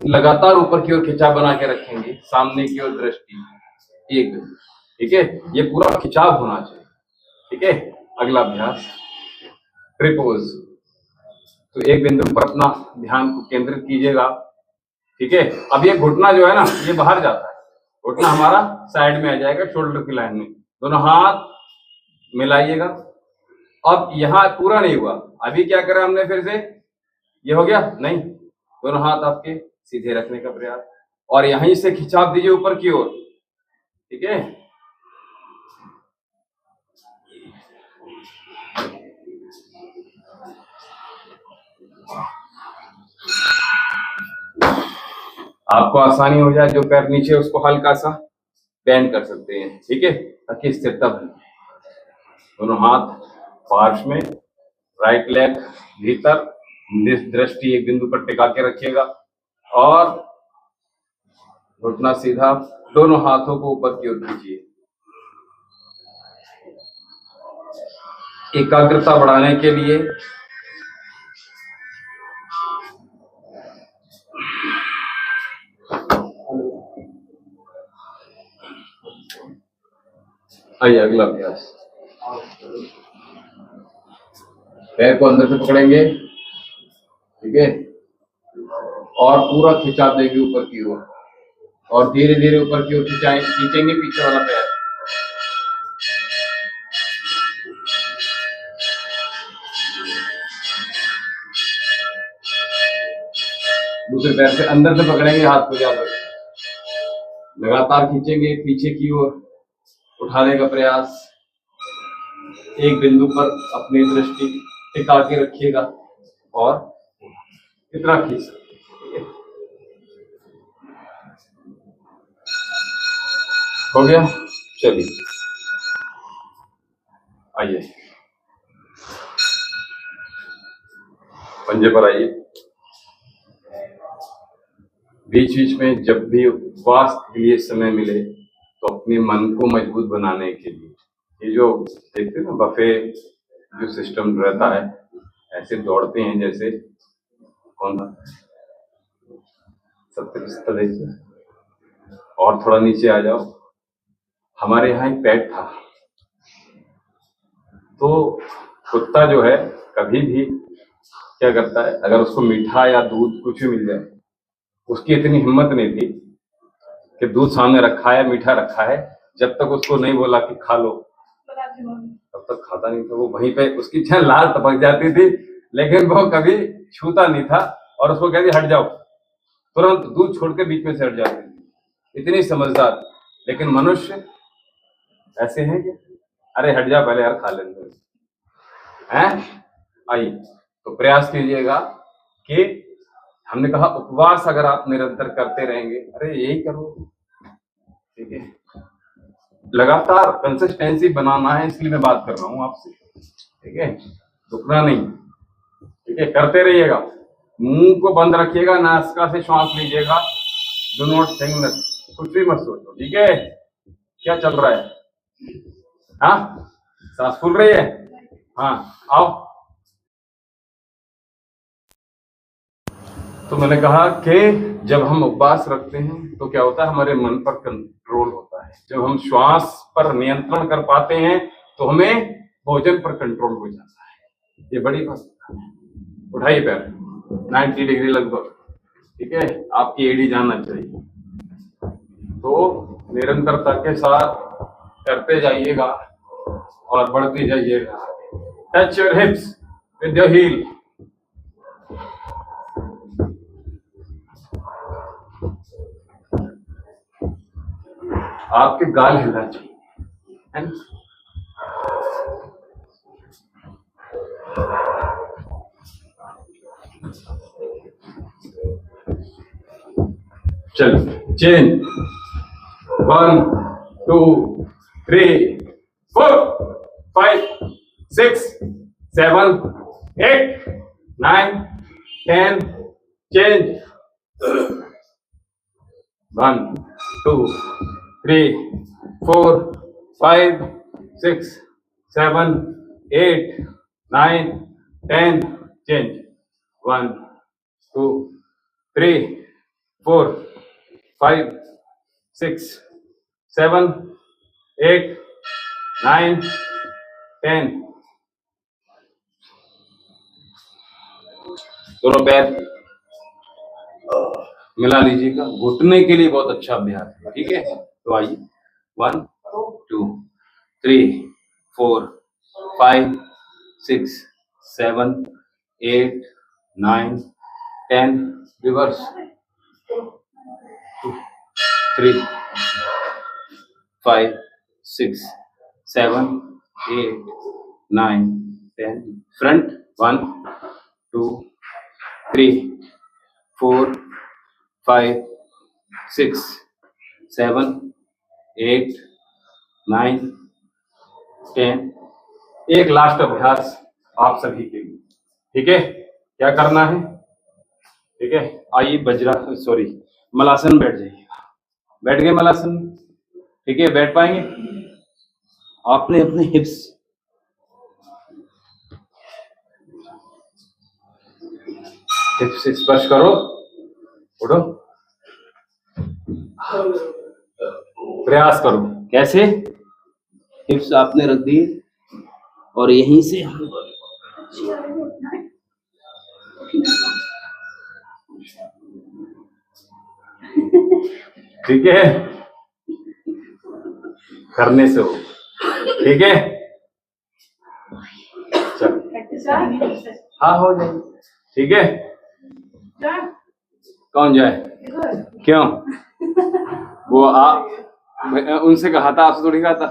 लगातार ऊपर की ओर खिंचाव बना के रखेंगे, सामने की ओर दृष्टि एक, ठीक है। ये पूरा खिंचाव होना चाहिए, ठीक है। अगला अभ्यास ट्रिपोज। तो एक बिंदु पर अपना ध्यान को केंद्रित कीजिएगा, ठीक है। अब ये घुटना जो है ना, ये बाहर जाता है, घुटना हमारा साइड में आ जाएगा, शोल्डर की लाइन में। दोनों हाथ मिलाइएगा। अब यहाँ पूरा नहीं हुआ, अभी क्या करा हमने, फिर से ये हो गया? नहीं, दोनों हाथ आपके सीधे रखने का प्रयास, और यहीं से खिंचाव दीजिए ऊपर की ओर, ठीक है? आपको आसानी हो जाए, जो पैर नीचे उसको हल्का सा बेंड कर सकते हैं, ठीक है, ताकि स्थिरता बने। दोनों हाथ पार्श्व में, राइट लेग भीतर, दृष्टि एक बिंदु पर टिका के रखिएगा, और घुटना सीधा, दोनों हाथों को ऊपर की ओर खींचिए। एकाग्रता बढ़ाने के लिए आइए, अगला अभ्यास। पैर को अंदर से पकड़ेंगे, ठीक है, और पूरा खिंचाव देंगे ऊपर की ओर, और धीरे धीरे ऊपर की ओर खींचेंगे पीछे वाला पैर। दूसरे पैर से अंदर से पकड़ेंगे, हाथ को ज्यादा लगातार खींचेंगे पीछे की ओर, उठाने का प्रयास। एक बिंदु पर अपनी दृष्टि टिका के रखिएगा, और इतना खींच, हो गया? चलिए आइए, पंजे पर आइए। बीच बीच में जब भी उपवास के लिए समय मिले, तो अपने मन को मजबूत बनाने के लिए, ये जो देखते हैं ना बफे जो सिस्टम रहता है, ऐसे दौड़ते हैं जैसे, कौन था, सत्य देखिए, और थोड़ा नीचे आ जाओ। हमारे यहाँ एक पेट था, तो कुत्ता जो है कभी भी क्या करता है, अगर उसको मीठा या दूध कुछ भी मिल जाए, उसकी इतनी हिम्मत नहीं थी कि दूध सामने रखा है, मीठा रखा है, जब तक उसको नहीं बोला कि खा लो, तब तक खाता नहीं था। वो वहीं पे उसकी छह लाल टपक जाती थी, लेकिन वो कभी छूता नहीं था, और उसको कहती हट जाओ, तुरंत दूध छोड़ के बीच में से हट जाती थी। इतनी समझदार। लेकिन मनुष्य ऐसे हैं कि अरे हट जा पहले यार, खा लेंगे हैं। आइए, तो प्रयास कीजिएगा कि, हमने कहा उपवास अगर आप निरंतर करते रहेंगे, अरे यही करो, ठीक है, लगातार कंसिस्टेंसी बनाना है, इसलिए मैं बात कर रहा हूं आपसे, ठीक है, रुकना नहीं, ठीक है, करते रहिएगा। मुंह को बंद रखिएगा, नासिका से श्वास लीजिएगा, डू नॉट थिंक, कुछ भी मत सोचो, ठीक है। क्या चल रहा है? हाँ, सांस फूल रही है? हाँ, आओ। तो मैंने कहा कि जब हम उपवास रखते हैं तो क्या होता है, हमारे मन पर कंट्रोल होता है। जब हम श्वास पर नियंत्रण कर पाते हैं तो हमें भोजन पर कंट्रोल हो जाता है। ये बड़ी बात है। उठाइए पैर 90 डिग्री लगभग, ठीक है, आपकी एडी जाना चाहिए। तो निरंतरता के साथ करते जाइएगा और बढ़ते जाइएगा। Touch your hips with your heel. आपके गाल हिलना चाहिए, है ना? चलिए, चेंज 1 2 3 4 5 6 7 8 9 10 चेंज 1 2 3 4 5 6 7 8 9 10 चेंज 1 2 3 4 5 6 7 8 9 10। दोनों पैर मिला लीजिएगा। घुटने के लिए बहुत अच्छा अभ्यास है, ठीक है। तो आइए 1 2 3 4 5 6 7 8 9 10 रिवर्स 3 5 6 7 8 9 10 फ्रंट 1 2 3 4 5 6 7 8 9 10 एक लास्ट अभ्यास आप सभी के लिए, ठीक है। क्या करना है, ठीक है। आइए बजरा सॉरी मलासन बैठ जाइएगा। बैठ गए मलासन, ठीक है। बैठ पाएंगे आपने अपने हिप्स स्पर्श करो, उठो, प्रयास करो। कैसे, हिप्स आपने रख दी और यहीं से ठीक है, करने से हो, ठीक है। चलो हाँ हो जाए, ठीक है। कौन जाए, क्यों? वो उनसे कहा था, आपसे थोड़ी कहा था।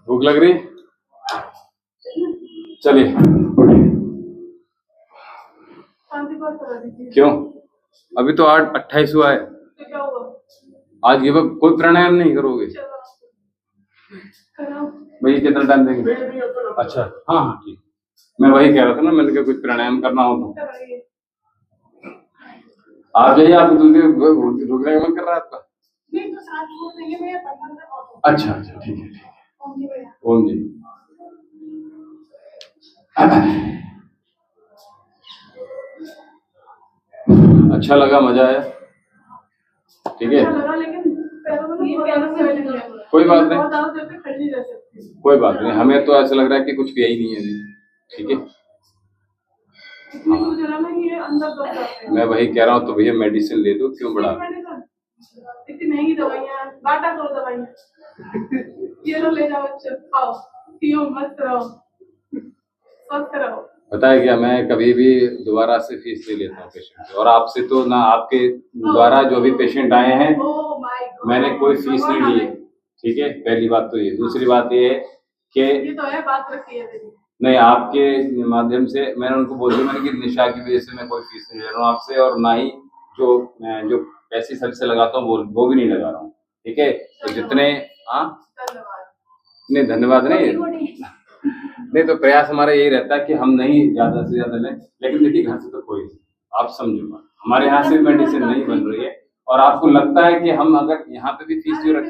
भूख लग रही, चलिए क्यों? अभी तो 8:28 हुआ है। आज ये कोई प्राणायाम नहीं करोगे? भाई कितना टाइम देंगे? अच्छा हाँ हाँ ठीक, मैं वही कह रहा था ना, मैंने कहा कुछ प्राणायाम करना हो तो आप जाइए। आप रुकने का मन कर रहा है आपका? अच्छा अच्छा ठीक है ठीक है। ओम जी अच्छा लगा, मजा आया, ठीक है। कोई बात नहीं, कोई बात नहीं, हमें तो ऐसा लग रहा है कि कुछ किया ही नहीं है, ठीक है। मैं वही कह रहा हूँ, तो भैया मेडिसिन ले दो, क्यों बढ़ा? इतनी महंगी दवाइयाँ, बाटा करो दवाइयाँ, ये लो ले जाओ, अच्छा खाओ पियो, मस्त रहो, स्वस्थ रहो। पता है क्या, मैं कभी भी दोबारा से फीस नहीं लेता हूँ पेशेंट से, और आपसे तो ना, आपके द्वारा जो भी पेशेंट आए हैं मैंने कोई फीस नहीं ली है, ठीक है। पहली बात तो ये, दूसरी बात ये है कि ये तो है बात रखी है तेरी। नहीं, आपके माध्यम से मैंने उनको बोल दिया, मैंने कि निशा की वजह से मैं कोई फीस नहीं ले रहा हूँ आपसे, और ना ही जो पैसे सर से लगाता हूँ वो भी नहीं लगा रहा हूँ, ठीक है। तो जितने नहीं, धन्यवाद नहीं, तो प्रयास हमारा यही रहता है कि हम नहीं ज्यादा से ज्यादा लें, लेकिन देखिए घर से तो कोई नहीं, आप समझो, हमारे यहाँ से मेडिसिन नहीं बन रही है, और आपको लगता है कि हम अगर यहाँ पे भी फीस जो रख,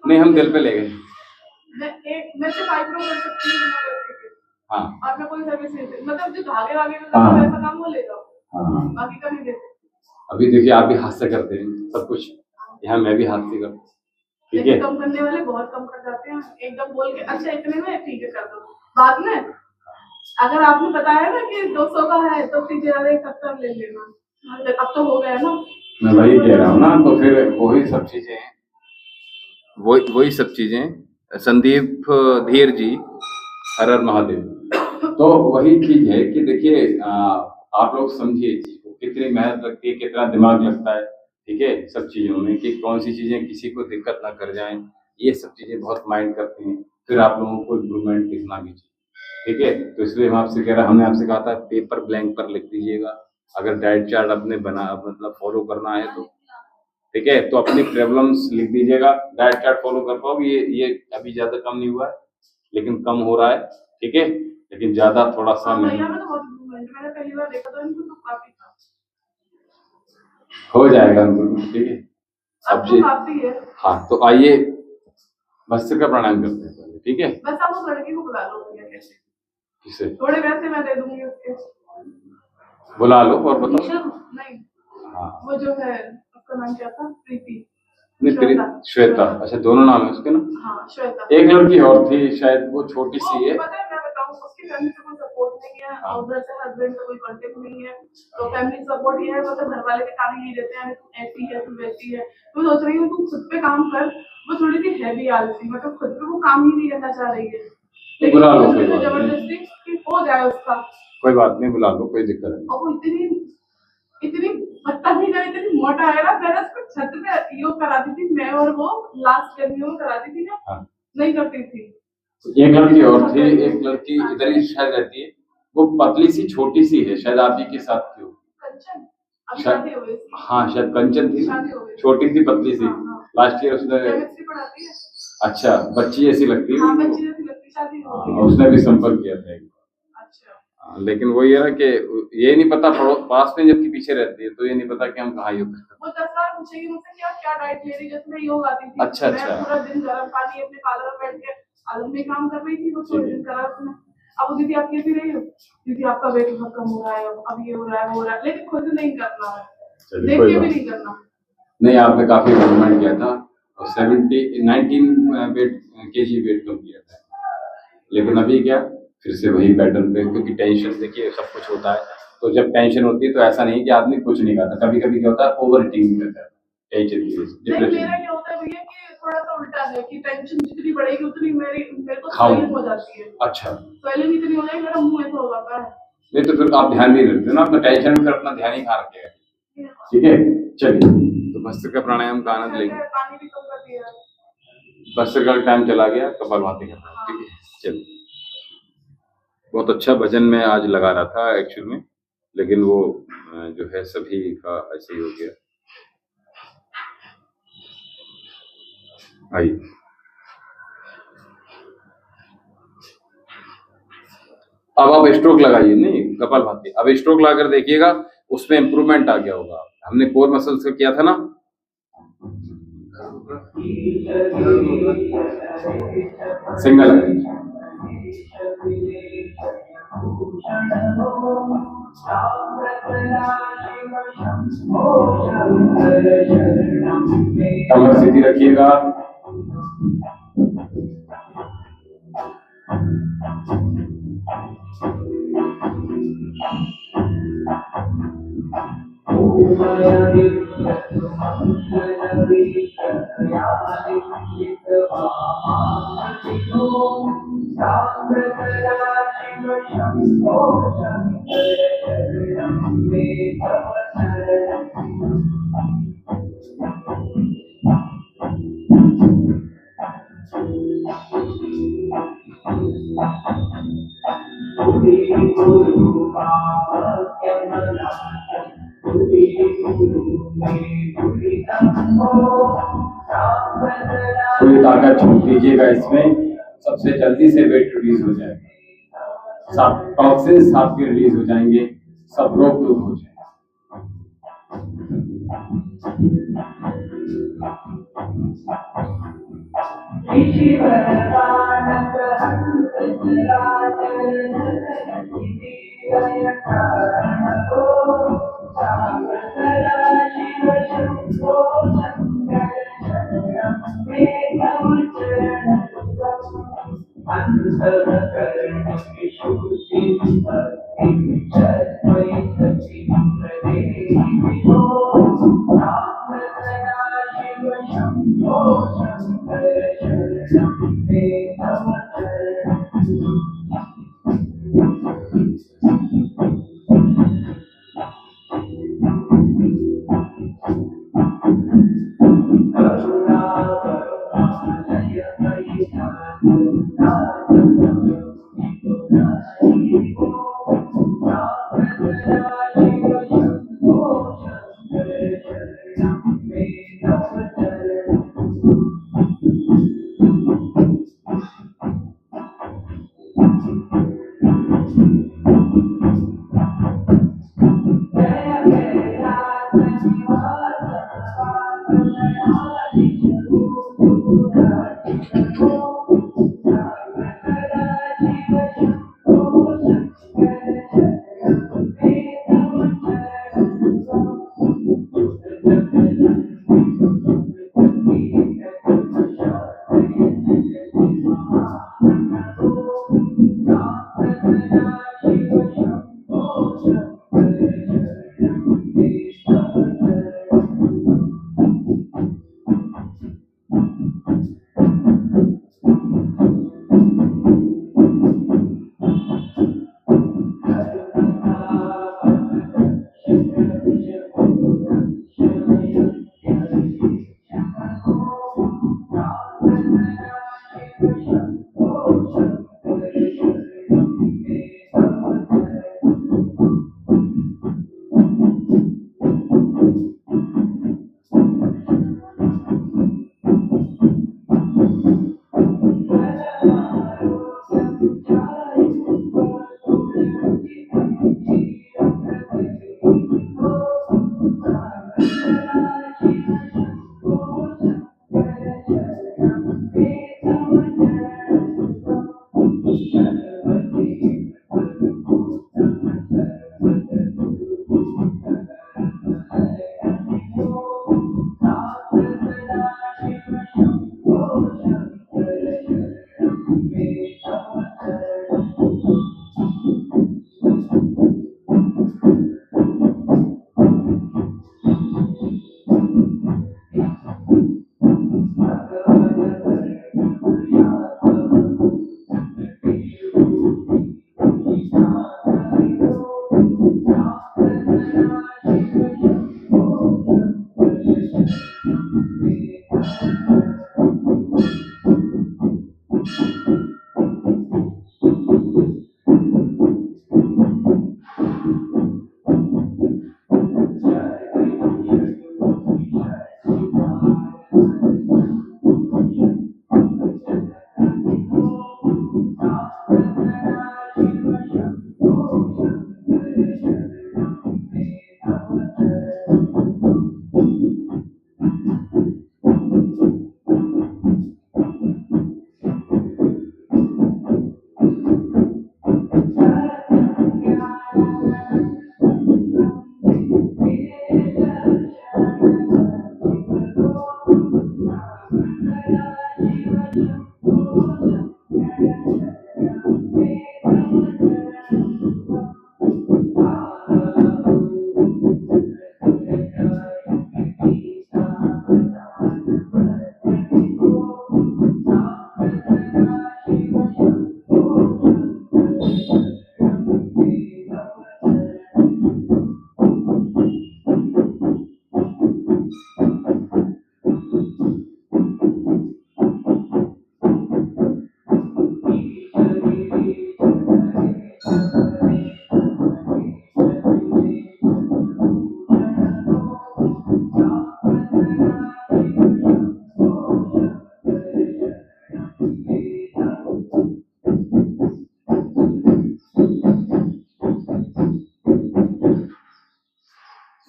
नहीं हम दिल पे ले गए। हाँ और मैं कोई सर्विस नहीं देती, मतलब जो धागे वागे में ऐसा काम वो ले जाओ, बाकी का नहीं देते। अभी देखिए आप भी हाथ से करते हैं सब कुछ, यहाँ मैं भी हाथ से करता हूँ, ठीक है। कम करने वाले बहुत कम कर जाते हैं, एकदम बोल के अच्छा इतने में ठीक है कर दो, बाद में अगर आपने बताया ना कि 200 का है तो फिर 70 ले लेना, अब तो हो गया ना। मैं वही कह रहा हूँ ना, तो फिर वही सब चीजें, वही सब चीजें। संदीप धीर जी, हर हर महादेव। तो वही चीज है कि देखिए आप लोग समझिए चीज को, कितनी मेहनत लगती है, कितना दिमाग लगता है, ठीक है, सब चीजों में, कि कौन सी चीजें किसी को दिक्कत ना कर जाएं, ये सब चीजें बहुत माइंड करती हैं। फिर आप लोगों को इम्प्रूवमेंट दिखना भी चाहिए, ठीक है। तो इसलिए हम आपसे कह रहे हैं, हमने आपसे कहा था पेपर ब्लैंक पर लिख दीजिएगा, अगर डाइट चार्ट अपने बना मतलब फॉलो करना है तो, ठीक है। तो अपनी प्रॉब्लम्स लिख दीजिएगा, डाइट चार्ट फॉलो कर पाओगे। ये अभी ज्यादा कम नहीं हुआ है, लेकिन कम हो रहा है, ठीक है, लेकिन ज्यादा थोड़ा सा मैंने पहली बार देखा तो इनको तो काफी था, हो जाएगा, ठीक है। अब तो काफी है। हाँ तो आइए भस्त्रिका का प्राणायाम करते हैं पहले, ठीक है। बस आप उस लड़की को बुला लो, किसे? थोड़े पैसे मैं दे दूंगी उसके, बुला लो और बताओ। नहीं हाँ वो जो है उसका नाम क्या था, प्रीति, श्वेता, अच्छा दोनों नाम है उसके ना? हाँ श्वेता। एक लड़की और थी शायद, वो छोटी सी है। पता है मैं बताऊं, उसकी फैमिली से कोई सपोर्ट नहीं है, और उधर से हस्बैंड से कोई कांटेक्ट नहीं है, तो फैमिली सपोर्ट ये है, वो तो घर वाले के काम ही देते हैं, तू ऐसी है तू वैसी है, तो सोच रही हूँ तू खुद पे काम कर। वो थोड़ी सी है भी आलसी, मतलब खुद पे वो काम ही नहीं करना चाह रही है, लेकिन बुला लो, सोच कोई रहे थे बात नहीं, जबरदस्ती कि हो जाए उसका। कोई बात नहीं, बुला लो, कोई दिक्कत नहीं। और वो इतनी इतनी बदतमीज है, इतनी मोटा है ना, मैंने उसको छत पे योग कराती थी मैं, और वो लास्ट गर्मियों में कराती थी ना, हाँ। नहीं करती थी। एक लड़की और थी, एक लड़की इधर ही शायद रहती है, वो पतली सी छोटी सी है, शायद आप ही के साथ थी वो। कंचन अभी शायद- शादी हो गई उसकी। हाँ शायद कंचन थी, शादी हो गई। छोटी सी पतली सी, हाँ, हाँ। लास्ट ईयर उसने। केमिस्ट्री पढ़ाती है। अच्छा, बच्ची जैसी लगती है हाँ, वो। बच्ची जैसी लगती, शादी हो गई। हाँ, उसने भी संपर्क किया था एक बार। अच्छा। हाँ, लेकिन वो ये ना कि ये नहीं पता, पास में जबकि पीछे रहती है, तो ये नहीं पता कि हम कहाँ योग करते हैं। वो 10 बार पूछेगी मुझसे क्या क्या डाइट ले रही, जैसे मैं योग आती थी। अच्छा, मैं अच्छा। पूरा दिन गर्म पानी अपने पार्लर में बैठ के आलम में काम कर रही थी, वो थोड़े दिन करा उसने। अब वो दीदी आप कैसी रही हो, दीदी आपका वेट बहुत कम हो रहा है, अब ये हो रहा है वो हो रहा है, लेकिन खुद नहीं करना है, चलिए, देख कोई के भी बात नहीं करना। नहीं, आपने काफी इम्प्रूवमेंट किया था, और 19 वेट केजी वेट कम किया था, लेकिन अभी क्या फिर से वही पैटर्न पे, क्योंकि टेंशन देखिए सब कुछ होता है, तो जब टेंशन होती है तो ऐसा नहीं कि आदमी कुछ नहीं खाता, कभी कभी क्या होता है ओवर ईटिंग करता है टेंशन की वजह से, नहीं, मेरा डिप्रेशन। ये होता है भैया कि थोड़ा सा उल्टा है कि टेंशन जितनी बढ़ेगी उतनी मेरे को खाओ। स्वेलिंग हो जाती है। अच्छा, स्वेलिंग इतनी हो जाएगी, मेरा मुंह ऐसा हो जाता है। नहीं तो फिर आप ध्यान नहीं रखते ना अपना टेंशन में, फिर अपना ध्यान ही कहाँ रखेगा। ठीक है, चलिए, तो भस्त्रिका प्राणायाम का आनंद लेंगे। पानी भी कम कर दिया। भस्त्रिका का टाइम चला गया, कपालभाति करना है, ठीक है, चलिए। बहुत अच्छा भजन में आज लगा रहा था एक्चुअल में, लेकिन वो जो है सभी का ऐसे ही हो गया। आइए, अब आप स्ट्रोक लगाइए, नहीं कपालभाति, अब स्ट्रोक लगाकर देखिएगा, उसमें इंप्रूवमेंट आ गया होगा। हमने कोर मसल्स का किया था ना, सिंगल है। कमर सीधी रखिएगा, पूरी ताकत छोड़ दीजिएगा, इसमें सबसे जल्दी से वेट रिलीज हो जाएगा, सब टॉक्सिन्स आपके रिलीज हो जाएंगे, सब रोग दूर हो जाएंगे।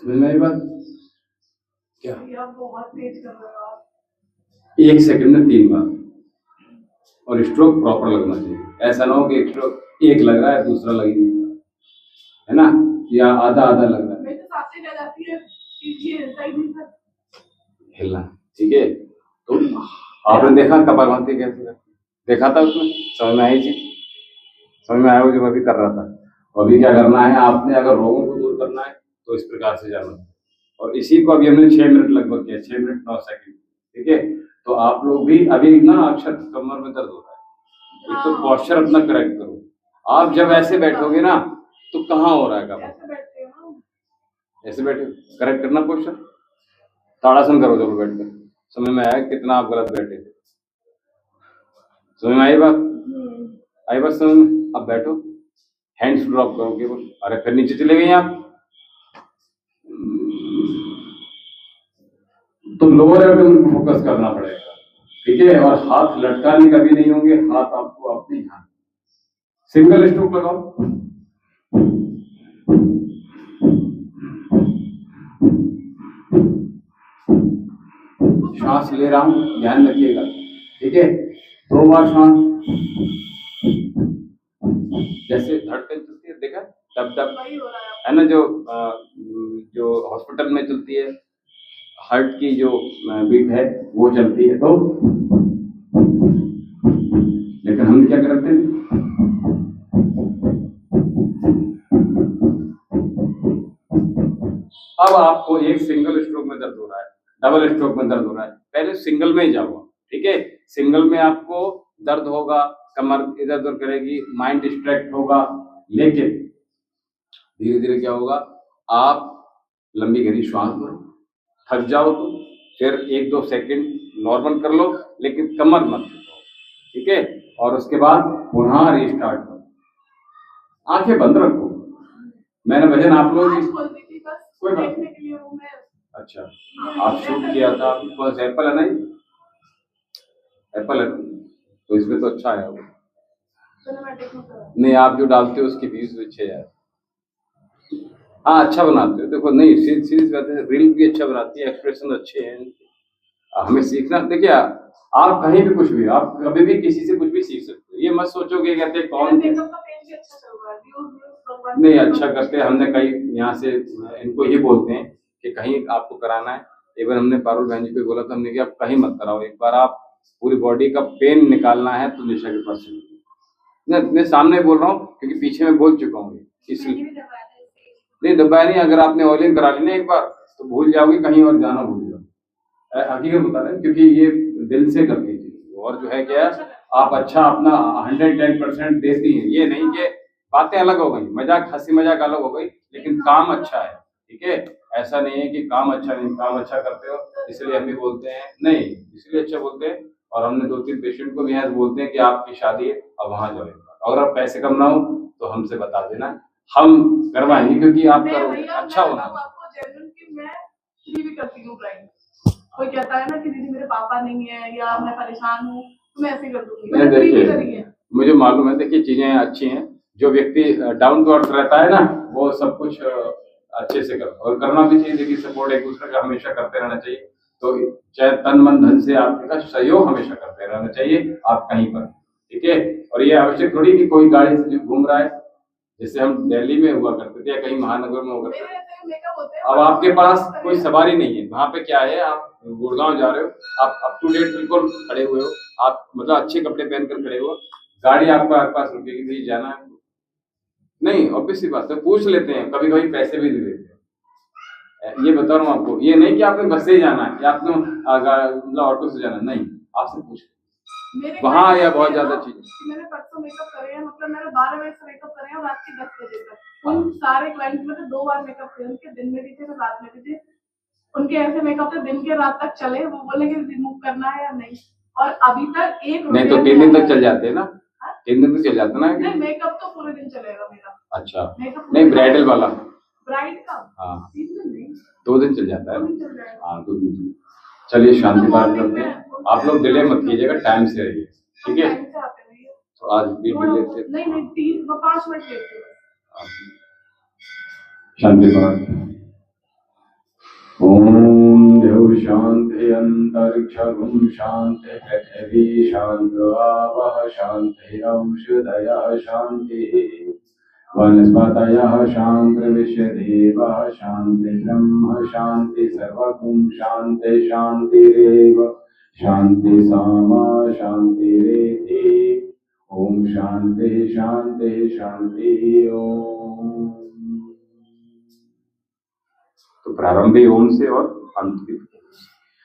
मेरी बात क्या भैया बहुत तेज कर रहे हो आप। 1 सेकंड में 3 बार, और स्ट्रोक प्रॉपर लगना चाहिए। ऐसा ना हो कि एक स्ट्रोक एक लग रहा है दूसरा लग ही नहीं रहा, है ना, या आधा आधा लग रहा है। मेरे तो सांसें जा जाती है, पीछे हिलता ही नहीं था। हिलना, ठीक है। तो आपने देखा कपालभाति कैसे करते? देखा था उसमें, समझ में आई चीज, समझ में आया वो जो मैं भी कर रहा था। तो अभी क्या करना है आपने, अगर रोगों को दूर करना है तो इस प्रकार से जाना है। और इसी को अभी हमने 6 मिनट लगभग किया, 6 मिनट 9 सेकंड, ठीक है। तो आप लोग भी अभी ना अक्षर कमर में दर्द हो रहा है, एक तो पोस्चर अपना करेक्ट करो। आप जब ऐसे बैठोगे ना तो कहाँ हो रहा है कमर, ऐसे बैठते हो ना, ऐसे बैठे, करेक्ट करना पोस्चर, ताड़ासन करो जब बैठकर। समझ में आया कितना आप गलत बैठे थे? समझ में आई बात? आई बात समझ में? अब बैठो, हैंड्स ड्रॉप करो केवल। अरे फिर नीचे चले गए आप, तो लोअर एब्डोमेन फोकस करना पड़ेगा, ठीक है। और हाथ लटकाने कभी नहीं होंगे, हाथ आपको अपने हाथ। सिंगल स्ट्रोक लगाओ, सांस ले रहा हूं, ध्यान रखिएगा, ठीक है। 2 बार सांस, जैसे धड़कन चलती है, देखा टप टप, वही हो रहा है ना, जो हॉस्पिटल में चलती है, हार्ट की जो बीट है वो चलती है। तो लेकिन हम क्या करते हैं, अब आपको एक सिंगल स्ट्रोक में दर्द हो रहा है, डबल स्ट्रोक में दर्द हो रहा है, पहले सिंगल में ही जाओ, ठीक है। सिंगल में आपको दर्द होगा, कमर इधर उधर करेगी, माइंड डिस्ट्रैक्ट होगा, लेकिन धीरे धीरे क्या होगा, आप लंबी गहरी श्वास लो, थक जाओ तो फिर 1-2 सेकंड नॉर्मल कर लो, लेकिन कमर मत झुकाओ, ठीक है, और उसके बाद पुनः रिस्टार्ट करो, आंखें बंद रखो। मैंने वजन आप लोग आज खोल दी थी बस कोई बात देखने के लिए वो मैं। अच्छा, आप शूट किया था, आपके पास एप्पल है नहीं? एप्पल है तो इसमें तो अच्छा है वो। सिनेमैटिक में करा। नहीं, आप जो डालते हो उसकी व्यूज अच्छे यार। हाँ, अच्छा बनाते हो। देखो, नहीं सीरीज बात है, रील भी अच्छा बनाती है, एक्सप्रेशन अच्छे हैं। हमें सीखना, देखिए आप कहीं भी कुछ भी, आप कभी भी किसी से कुछ भी सीख सकते हो। ये मत सोचो कि कहते हैं कौन मेकअप का पेज भी अच्छा चल रहा है, व्यूज नहीं अच्छा करते हैं। हमने कई यहाँ से इनको ही बोलते हैं कि कहीं आपको कराना है, एक बार हमने पारुल बहन जी को बोला था हमने कि आप कहीं मत कराओ, एक बार आप पूरी बॉडी का पेन निकालना है तो निशा के पास चलिए। मैं सामने बोल रहा हूँ क्योंकि पीछे में बोल चुका हूँ, इसलिए नहीं दबाया नहीं। अगर आपने ऑयलिंग करा ली ना एक बार तो भूल जाओगे, कहीं और जाना भूल जाओगे। हकीकत बता रहे हैं, क्योंकि ये दिल से करती चीज, और जो है क्या आप अच्छा अपना 110% देती हैं। ये नहीं कि बातें अलग हो गई, मजाक हंसी मजाक अलग हो गई, लेकिन काम अच्छा है। ठीक है, ऐसा नहीं है कि काम अच्छा नहीं, काम अच्छा करते हो इसलिए हम भी बोलते हैं, नहीं इसलिए अच्छा बोलते हैं। और हमने 2-3 पेशेंट को भी यहाँ बोलते हैं कि आपकी शादी है अब वहां जाओ, और आप पैसे कम ना हो तो हमसे बता देना, हम करवाएंगे, क्योंकि आपका अच्छा होना। आपको जेन्युइन कि मैं फ्री भी करती हूँ क्लाइंट। कोई कहता है ना कि दीदी मेरे पापा नहीं है या मैं परेशान हूँ तो मैं ऐसे कर दूंगी, मैंने फ्री भी करी है। मुझे मालूम है, देखिए चीजें अच्छी हैं। जो व्यक्ति डाउन टू अर्थ रहता है ना, वो सब कुछ अच्छे से कर, और करना भी चाहिए। देखिए सपोर्ट एक दूसरे का हमेशा करते रहना चाहिए। तो चाहे तन मन धन से आपका सहयोग हमेशा करते रहना चाहिए, आप कहीं पर। ठीक है, और ये आवश्यक थोड़ी कि कोई गाड़ी से जो घूम रहा है, जैसे हम दिल्ली में हुआ करते थे या कहीं महानगर में हुआ करते थे। अब आपके पास कोई सवारी नहीं है, वहां पे क्या है, आप गुड़गांव जा रहे हो, आप अप टू डेट बिल्कुल खड़े हुए हो, आप मतलब अच्छे कपड़े पहनकर खड़े हो, गाड़ी आपका पास रुकेगी, भाई जाना है नहीं, ऑब्वियस सी बात है, पूछ लेते हैं, कभी कभी पैसे भी दे देते हैं। ये बता रहा हूँ आपको, ये नहीं कि आपने बस से ही जाना है या आपने मतलब ऑटो से जाना है, नहीं, आपसे पूछ वहाँ या बहुत ज्यादा चीज। मैंने परसों मेकअप करे हैं, मतलब मैंने 12 बजे से मेकअप करे हैं, रात के 10 बजे तक। उन सारे क्लाइंट में तो 2 बार मेकअप थे, उनके दिन में भी थे, रात में भी थे। उनके ऐसे मेकअप थे दिन के रात तक चले, वो बोले कि रिमूव करना है या नहीं, और अभी तक एक नहीं तो 3 दिन तक चल जाते हैं ना, 3 दिन तक चल जाता ना। नहीं, मेकअप तो पूरे दिन चलेगा मेरा। अच्छा, नहीं ब्राइडल वाला, ब्राइड का हाँ 3 दिन नहीं, 2 दिन चल जाता है। 2 दिन चल जाएगा। हाँ 2 दिन। चलिए शांति बात करते हैं, आप लोग डिले मत कीजिएगा, टाइम से रहिए, ठीक है। तो आज भी डिले थे, नहीं 3-5 मिनट लेट थे। शांति बात। ओम देव शांति अंतरिक्षं शांति पृथ्वी शांति आवः शांति औषधयः शांति वनस्पतयः शांति विश्वदेवः शांति ब्रह्म शांति सर्वगुण शांति शांतिरेव शांति सामा शांतिरेति। ओम शांति शांति शांति ओम। तो प्रारंभ भी ओम से और अंत भी।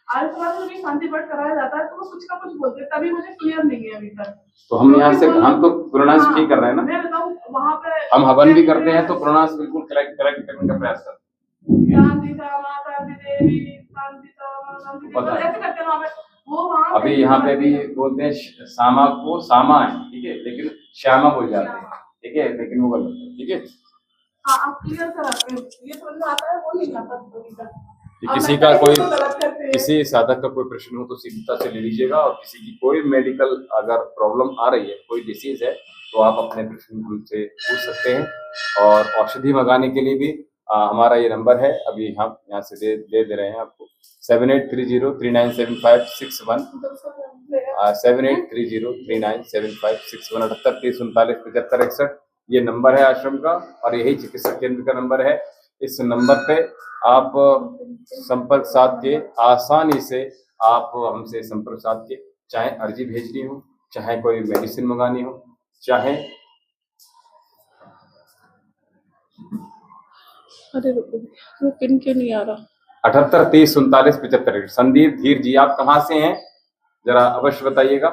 आज सुबह मुझे शांति पाठ कराया जाता है तो वो कुछ का कुछ बोलते हैं, तभी मुझे क्लियर नहीं है अभी तक। तो हम यहाँ से हम तो प्रोनाउंस ठीक कर रहे हैं ना। मैं बताऊँ वहाँ पे हम हवन भी करते हैं तो प्रोनाउंस बिल्कुल करेक्ट करने का प्रयास करते हैं। शांति सामा शांति देवी शांति सामा शांति देवी ऐसे करते हैं वहाँ पे। वो वहाँ अभी यहाँ पे भी बोलते हैं सामा को सामा है, ठीक है, लेकिन श्यामा बोल जाते हैं, ठीक है, लेकिन वो गलत है, ठीक है। हाँ आप क्लियर कराते हैं, ये समझ में आता है, वो नहीं आता अभी तक। किसी का कोई किसी साधक का कोई प्रश्न हो तो सीधता से ले लीजिएगा, और किसी की कोई मेडिकल अगर प्रॉब्लम आ रही है, कोई डिसीज है, तो आप अपने प्रश्न हमसे पूछ सकते हैं। और औषधि मंगाने के लिए भी हमारा ये नंबर है, अभी हम यहाँ से दे रहे हैं आपको 7830397561 7830397561 7830397561 ये नंबर है आश्रम का, और यही चिकित्सा केंद्र का नंबर है। इस नंबर पे आप संपर्क साध के आसानी से आप हमसे संपर्क साध के, चाहे अर्जी भेजनी हो, चाहे कोई मेडिसिन मंगानी हो, चाहे अरे रुको पिन के नहीं आ रहा। 7830397561। संदीप धीर जी, आप कहाँ से हैं जरा अवश्य बताइएगा।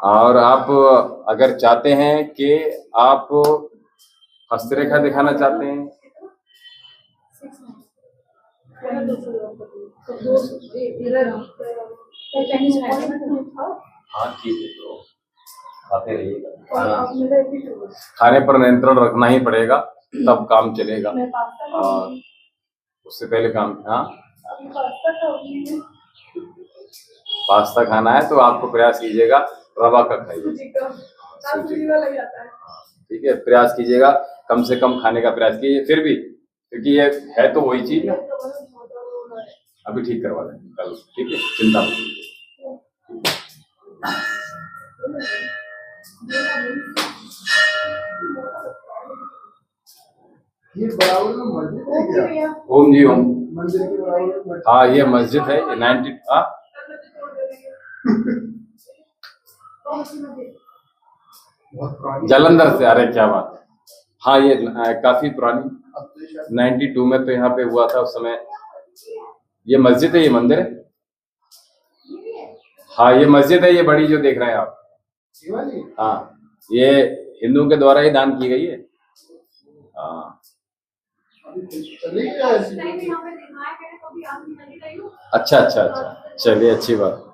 और आप अगर चाहते हैं कि आप हस्तरेखा दिखाना चाहते हैं, हाँ ठीक है, तो खाते रहिएगा। खाने पर नियंत्रण रखना ही पड़ेगा, तब काम चलेगा। और उससे पहले काम, हाँ पास्ता खाना है तो आपको प्रयास कीजिएगा रवा का खाइए, ठीक है। प्रयास कीजिएगा कम से कम खाने का प्रयास कीजिए, फिर भी क्योंकि ये है तो वही चीज है। अभी ठीक करवा देंगे कल, ठीक है, चिंता मत कीजिए। ये बराबर में मस्जिद है क्या? ओम जी ओम। मंदिर के बराबर में हाँ ये मस्जिद है, ये 90 बहुत पुरानी जालंधर से। अरे क्या बात है। हाँ ये काफी पुरानी, अब तो शायद 92 में तो यहाँ पे हुआ था उस समय। ये मस्जिद है, ये मंदिर है। हाँ ये मस्जिद है, ये बड़ी जो देख रहे हैं आप। ये वाली हाँ ये हिंदुओं के द्वारा ही दान की गई है। हाँ अभी चली गया ऐसी अच्छा अच्छा अच्छा, चलिए अच्छी बात।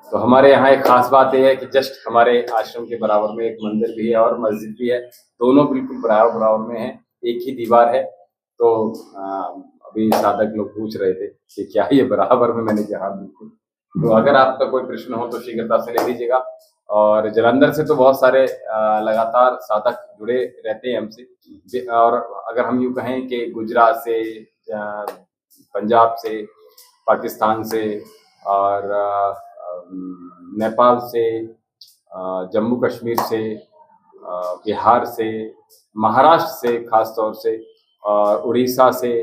तो हमारे यहाँ एक खास बात यह है कि जस्ट हमारे आश्रम के बराबर में एक मंदिर भी है और मस्जिद भी है, दोनों बिल्कुल बराबर बराबर में है, एक ही दीवार है। तो अभी साधक लोग पूछ रहे थे कि क्या ये बराबर में, मैंने कहा बिल्कुल। तो अगर आपका कोई प्रश्न हो तो शीघ्रता से ले लीजिएगा। और जालंधर से तो बहुत सारे लगातार साधक जुड़े रहते हैं हमसे। और अगर हम यूँ कहें कि गुजरात से, पंजाब से, पाकिस्तान से और नेपाल से, जम्मू कश्मीर से, बिहार से, महाराष्ट्र से खास तौर से, और उड़ीसा से,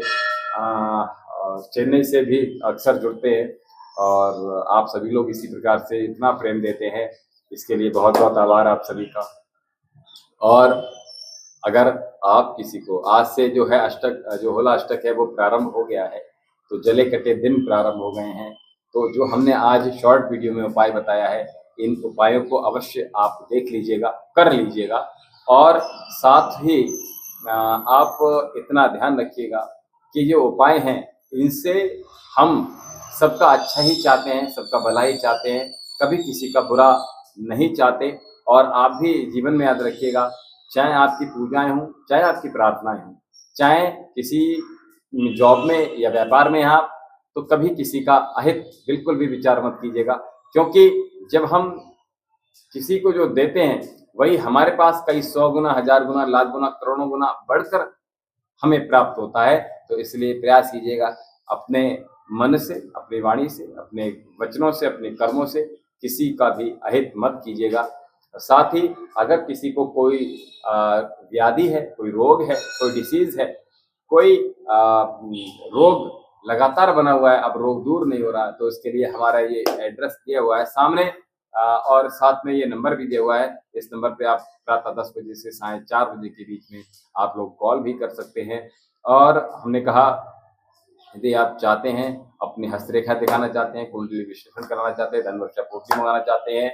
चेन्नई से भी अक्सर जुड़ते हैं। और आप सभी लोग इसी प्रकार से इतना प्रेम देते हैं, इसके लिए बहुत बहुत आभार आप सभी का। और अगर आप किसी को आज से जो है अष्टक, जो होला अष्टक है वो प्रारंभ हो गया है, तो जले कटे दिन प्रारंभ हो गए हैं। तो जो हमने आज शॉर्ट वीडियो में उपाय बताया है, इन उपायों को अवश्य आप देख लीजिएगा, कर लीजिएगा। और साथ ही आप इतना ध्यान रखिएगा कि जो उपाय हैं इनसे हम सबका अच्छा ही चाहते हैं, सबका भला ही चाहते हैं, कभी किसी का बुरा नहीं चाहते। और आप भी जीवन में याद रखिएगा, चाहे आपकी पूजाएं हों, चाहे आपकी प्रार्थनाएं हों, चाहे किसी जॉब में या व्यापार में आप, तो कभी किसी का अहित बिल्कुल भी विचार मत कीजिएगा। क्योंकि जब हम किसी को जो देते हैं वही हमारे पास कई 100 गुना, 1000 गुना, लाख गुना, करोड़ों गुना बढ़कर हमें प्राप्त होता है। तो इसलिए प्रयास कीजिएगा अपने मन से, अपनी वाणी से, अपने वचनों से, अपने कर्मों से किसी का भी अहित मत कीजिएगा। साथ ही अगर किसी को कोई व्याधि है, कोई रोग है, कोई डिसीज है, कोई रोग लगातार बना हुआ है, अब रोग दूर नहीं हो रहा, तो इसके लिए हमारा ये एड्रेस दिया हुआ है सामने, और साथ में ये नंबर भी दिया हुआ है। इस नंबर पे आप प्रातः 10 बजे से साढ़े 4 बजे के बीच में आप लोग कॉल भी कर सकते हैं। और हमने कहा यदि आप चाहते हैं, अपनी हस्तरेखा दिखाना चाहते हैं, कुंडली विश्लेषण कराना चाहते हैं, धनवर्षा पूर्ति मंगाना चाहते हैं,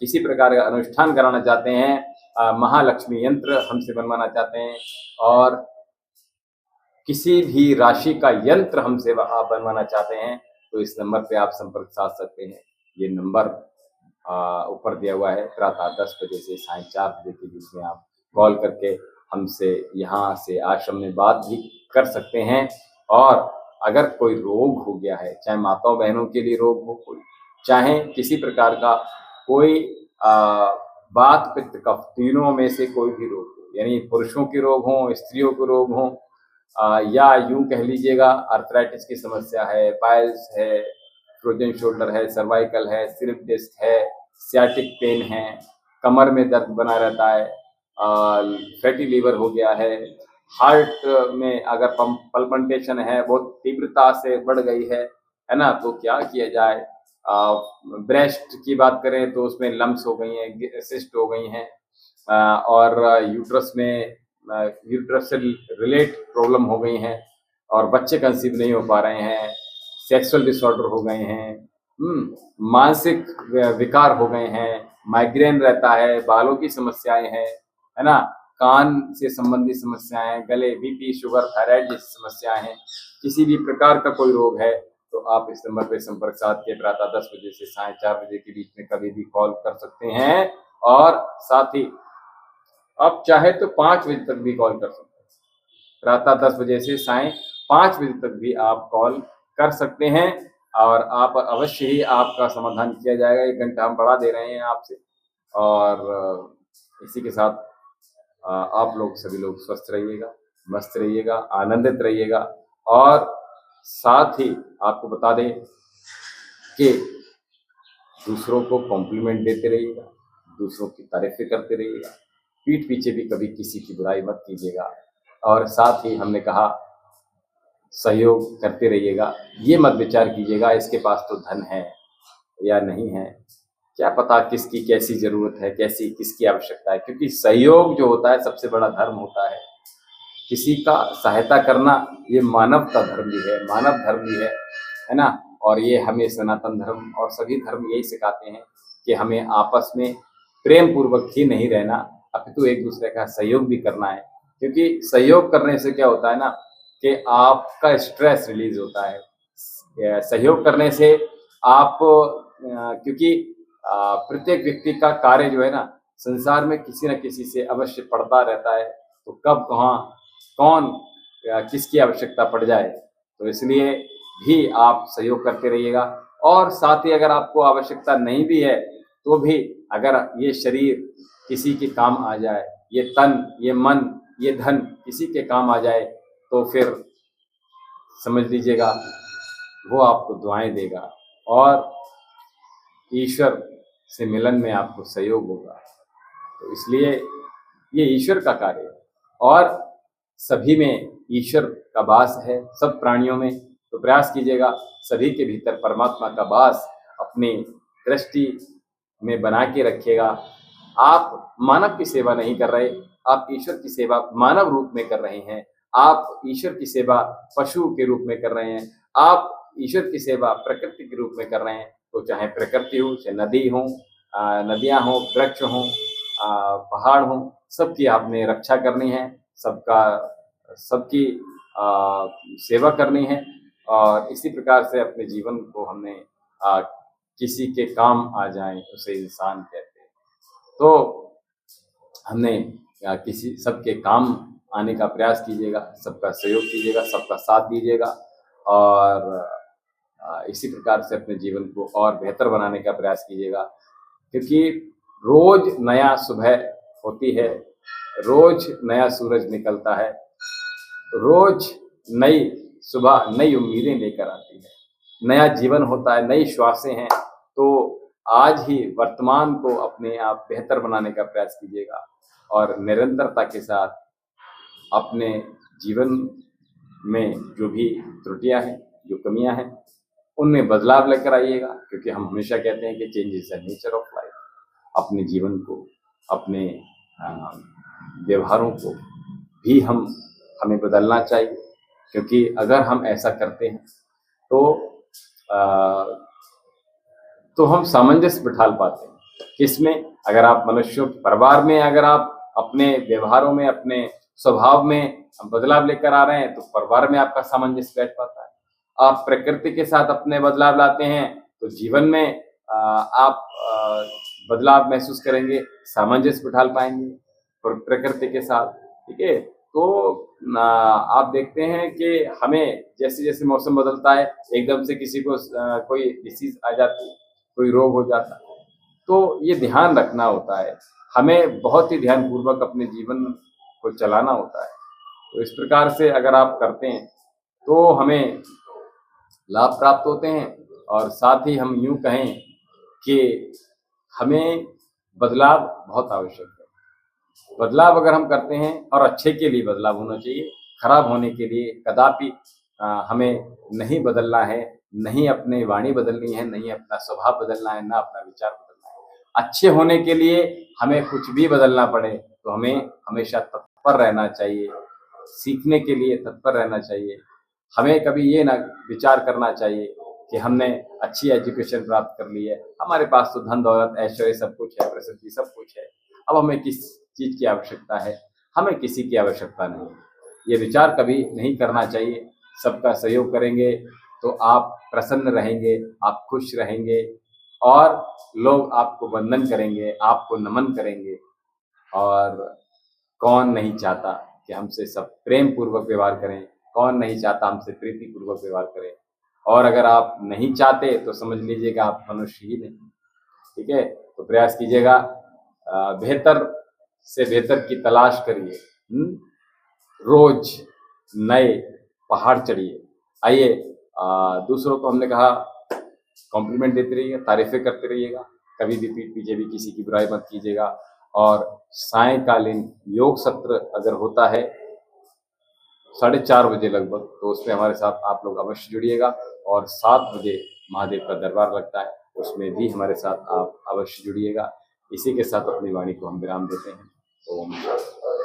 किसी प्रकार का अनुष्ठान कराना चाहते हैं, महालक्ष्मी यंत्र हमसे बनवाना चाहते हैं, और किसी भी राशि का यंत्र हमसे आप बनवाना चाहते हैं, तो इस नंबर पे आप संपर्क साध सकते हैं। ये नंबर ऊपर दिया हुआ है। प्रातः 10 बजे से साढ़े 4 बजे के बीच में आप कॉल करके हमसे यहाँ से आश्रम में बात भी कर सकते हैं। और अगर कोई रोग हो गया है, चाहे माताओं बहनों के लिए रोग हो, कोई चाहे किसी प्रकार का कोई वात पित्त कफ तीनों में से कोई भी रोग हो, यानी पुरुषों के रोग हों, स्त्रियों के रोग हों, या यूं कह लीजिएगा आर्थराइटिस की समस्या है, पाइल्स है, फ्रोजन शोल्डर है, सर्वाइकल है, स्लिप डिस्क है, सियाटिक पेन है, कमर में दर्द बना रहता है, फैटी लीवर हो गया है, हार्ट में अगर पल्पिटेशन है, बहुत तीव्रता से बढ़ गई है ना, तो क्या किया जाए। ब्रेस्ट की बात करें तो उसमें लम्स हो गई हैं, सिस्ट हो गई हैं, और यूट्रस में यूट्रस से रिलेट प्रॉब्लम हो गई हैं, और बच्चे कंसीव नहीं हो पा रहे हैं, सेक्सुअल डिसऑर्डर हो गए हैं, मानसिक विकार हो गए हैं, माइग्रेन रहता है, बालों की समस्याएं हैं, है ना, कान से संबंधित समस्याएं, गले, बीपी, शुगर, थायराइड जैसी समस्याएं हैं, किसी भी प्रकार का कोई रोग है, तो आप इस नंबर पे संपर्क साध के प्रातः 10 बजे से साढ़े 4 बजे के बीच में कभी भी कॉल कर सकते हैं, और साथ ही आप चाहे तो 5 बजे तक भी कॉल कर सकते हैं। प्रातः 10 बजे से साढ़े 5 बजे तक भी आप कॉल कर सकते हैं, और आप अवश्य ही आपका समाधान किया जाएगा। 1 घंटा हम बढ़ा दे रहे हैं आपसे, और इसी के साथ आप लोग सभी लोग स्वस्थ रहिएगा, मस्त रहिएगा, आनंदित रहिएगा, और साथ ही आपको बता दें कि दूसरों को कॉम्प्लीमेंट देते रहिएगा, दूसरों की तारीफें करते रहिएगा, पीठ पीछे भी कभी किसी की बुराई मत कीजिएगा, और साथ ही हमने कहा सहयोग करते रहिएगा। ये मत विचार कीजिएगा इसके पास तो धन है या नहीं है, क्या पता किसकी कैसी ज़रूरत है, कैसी किसकी आवश्यकता है, क्योंकि सहयोग जो होता है सबसे बड़ा धर्म होता है। किसी का सहायता करना ये मानवता धर्म भी है, मानव धर्म भी है ना। और ये हमें सनातन धर्म और सभी धर्म यही सिखाते हैं कि हमें आपस में प्रेम पूर्वक ही नहीं रहना, अपितु एक दूसरे का सहयोग भी करना है। क्योंकि सहयोग करने से क्या होता है ना कि आपका स्ट्रेस रिलीज होता है। सहयोग करने से आप क्योंकि प्रत्येक व्यक्ति का कार्य जो है ना संसार में किसी न किसी से अवश्य पड़ता रहता है, तो कब कहाँ कौन किसकी आवश्यकता पड़ जाए, तो इसलिए भी आप सहयोग करते रहिएगा। और साथ ही अगर आपको आवश्यकता नहीं भी है तो भी अगर ये शरीर किसी के काम आ जाए, ये तन, ये मन, ये धन किसी के काम आ जाए, तो फिर समझ लीजिएगा वो आपको दुआएं देगा और ईश्वर से मिलन में आपको सहयोग होगा। तो इसलिए ये ईश्वर का कार्य है, और सभी में ईश्वर का वास है, सब प्राणियों में। तो प्रयास कीजिएगा सभी के भीतर परमात्मा का वास अपनी दृष्टि में बना के रखिएगा। आप मानव की सेवा नहीं कर रहे, आप ईश्वर की सेवा मानव रूप में कर रहे हैं। आप ईश्वर की सेवा पशु के रूप में कर रहे हैं, आप ईश्वर की सेवा प्रकृति के रूप में कर रहे हैं। तो चाहे प्रकृति हो, चाहे नदी हो, नदियां हो, वृक्ष हो, पहाड़ हो, सबकी आपने रक्षा करनी है, सबकी सेवा करनी है। और इसी प्रकार से अपने जीवन को हमने किसी के काम आ जाए उसे इंसान कहते हैं। तो हमने किसी सबके काम आने का प्रयास कीजिएगा, सबका सहयोग कीजिएगा, सबका साथ दीजिएगा, और इसी प्रकार से अपने जीवन को और बेहतर बनाने का प्रयास कीजिएगा। क्योंकि रोज नया सुबह होती है, रोज नया सूरज निकलता है, रोज नई सुबह नई उम्मीदें लेकर आती है, नया जीवन होता है, नई श्वासें हैं। तो आज ही वर्तमान को अपने आप बेहतर बनाने का प्रयास कीजिएगा, और निरंतरता के साथ अपने जीवन में जो भी त्रुटियां हैं, जो कमियां हैं, उनमें बदलाव लेकर आइएगा। क्योंकि हम हमेशा कहते हैं कि change is the nature of life. अपने जीवन को, अपने व्यवहारों को भी हमें बदलना चाहिए। क्योंकि अगर हम ऐसा करते हैं तो हम सामंजस्य बिठा पाते हैं। किसमें? अगर आप मनुष्यों के परिवार में अगर आप अपने व्यवहारों में, अपने स्वभाव में बदलाव लेकर आ रहे हैं, तो परिवार में आपका सामंजस्य बैठ पाता है। आप प्रकृति के साथ अपने बदलाव लाते हैं तो जीवन में आप बदलाव महसूस करेंगे, सामंजस्य बिठा पाएंगे प्रकृति के साथ। ठीक है, तो आप देखते हैं कि हमें जैसे जैसे मौसम बदलता है, एकदम से किसी को कोई डिसीज आ जाती है, कोई रोग हो जाता है, तो ये ध्यान रखना होता है। हमें बहुत ही ध्यानपूर्वक अपने जीवन को चलाना होता है। तो इस प्रकार से अगर आप करते हैं तो हमें लाभ प्राप्त होते हैं। और साथ ही हम यूं कहें कि हमें बदलाव बहुत आवश्यक है। बदलाव अगर हम करते हैं, और अच्छे के लिए बदलाव होना चाहिए, खराब होने के लिए कदापि हमें नहीं बदलना है, नहीं अपनी वाणी बदलनी है, नहीं अपना स्वभाव बदलना है, ना अपना विचार बदलना है। अच्छे होने के लिए हमें कुछ भी बदलना पड़े तो हमें हमेशा तत्पर रहना चाहिए, सीखने के लिए तत्पर रहना चाहिए। हमें कभी ये ना विचार करना चाहिए कि हमने अच्छी एजुकेशन प्राप्त कर ली है, हमारे पास तो धन दौलत ऐश्वर्य सब कुछ है, प्रसिद्धि सब कुछ है, अब हमें किस चीज़ की आवश्यकता है, हमें किसी की आवश्यकता नहीं। ये विचार कभी नहीं करना चाहिए। सबका सहयोग करेंगे तो आप प्रसन्न रहेंगे, आप खुश रहेंगे और लोग आपको वंदन करेंगे, आपको नमन करेंगे। और कौन नहीं चाहता कि हमसे सब प्रेम पूर्वक व्यवहार करें, कौन नहीं चाहता हमसे प्रीति पूर्वक व्यवहार करें। और अगर आप नहीं चाहते तो समझ लीजिएगा आप मनुष्य ही नहीं। ठीक है, तो प्रयास कीजिएगा, बेहतर से बेहतर की तलाश करिए, रोज नए पहाड़ चढ़िए। आइए, दूसरों को हमने कहा कॉम्प्लीमेंट देते रहिए, तारीफें करते रहिएगा, कभी भी पीठ पीछे भी किसी की बुराई मत कीजिएगा। और सायंकालीन योग सत्र अगर होता है 4:30 बजे लगभग, तो उसमें हमारे साथ आप लोग अवश्य जुड़िएगा। और 7 बजे महादेव का दरबार लगता है, उसमें भी हमारे साथ आप अवश्य जुड़िएगा। इसी के साथ अपनी वाणी को हम विराम देते हैं। ओम शांति।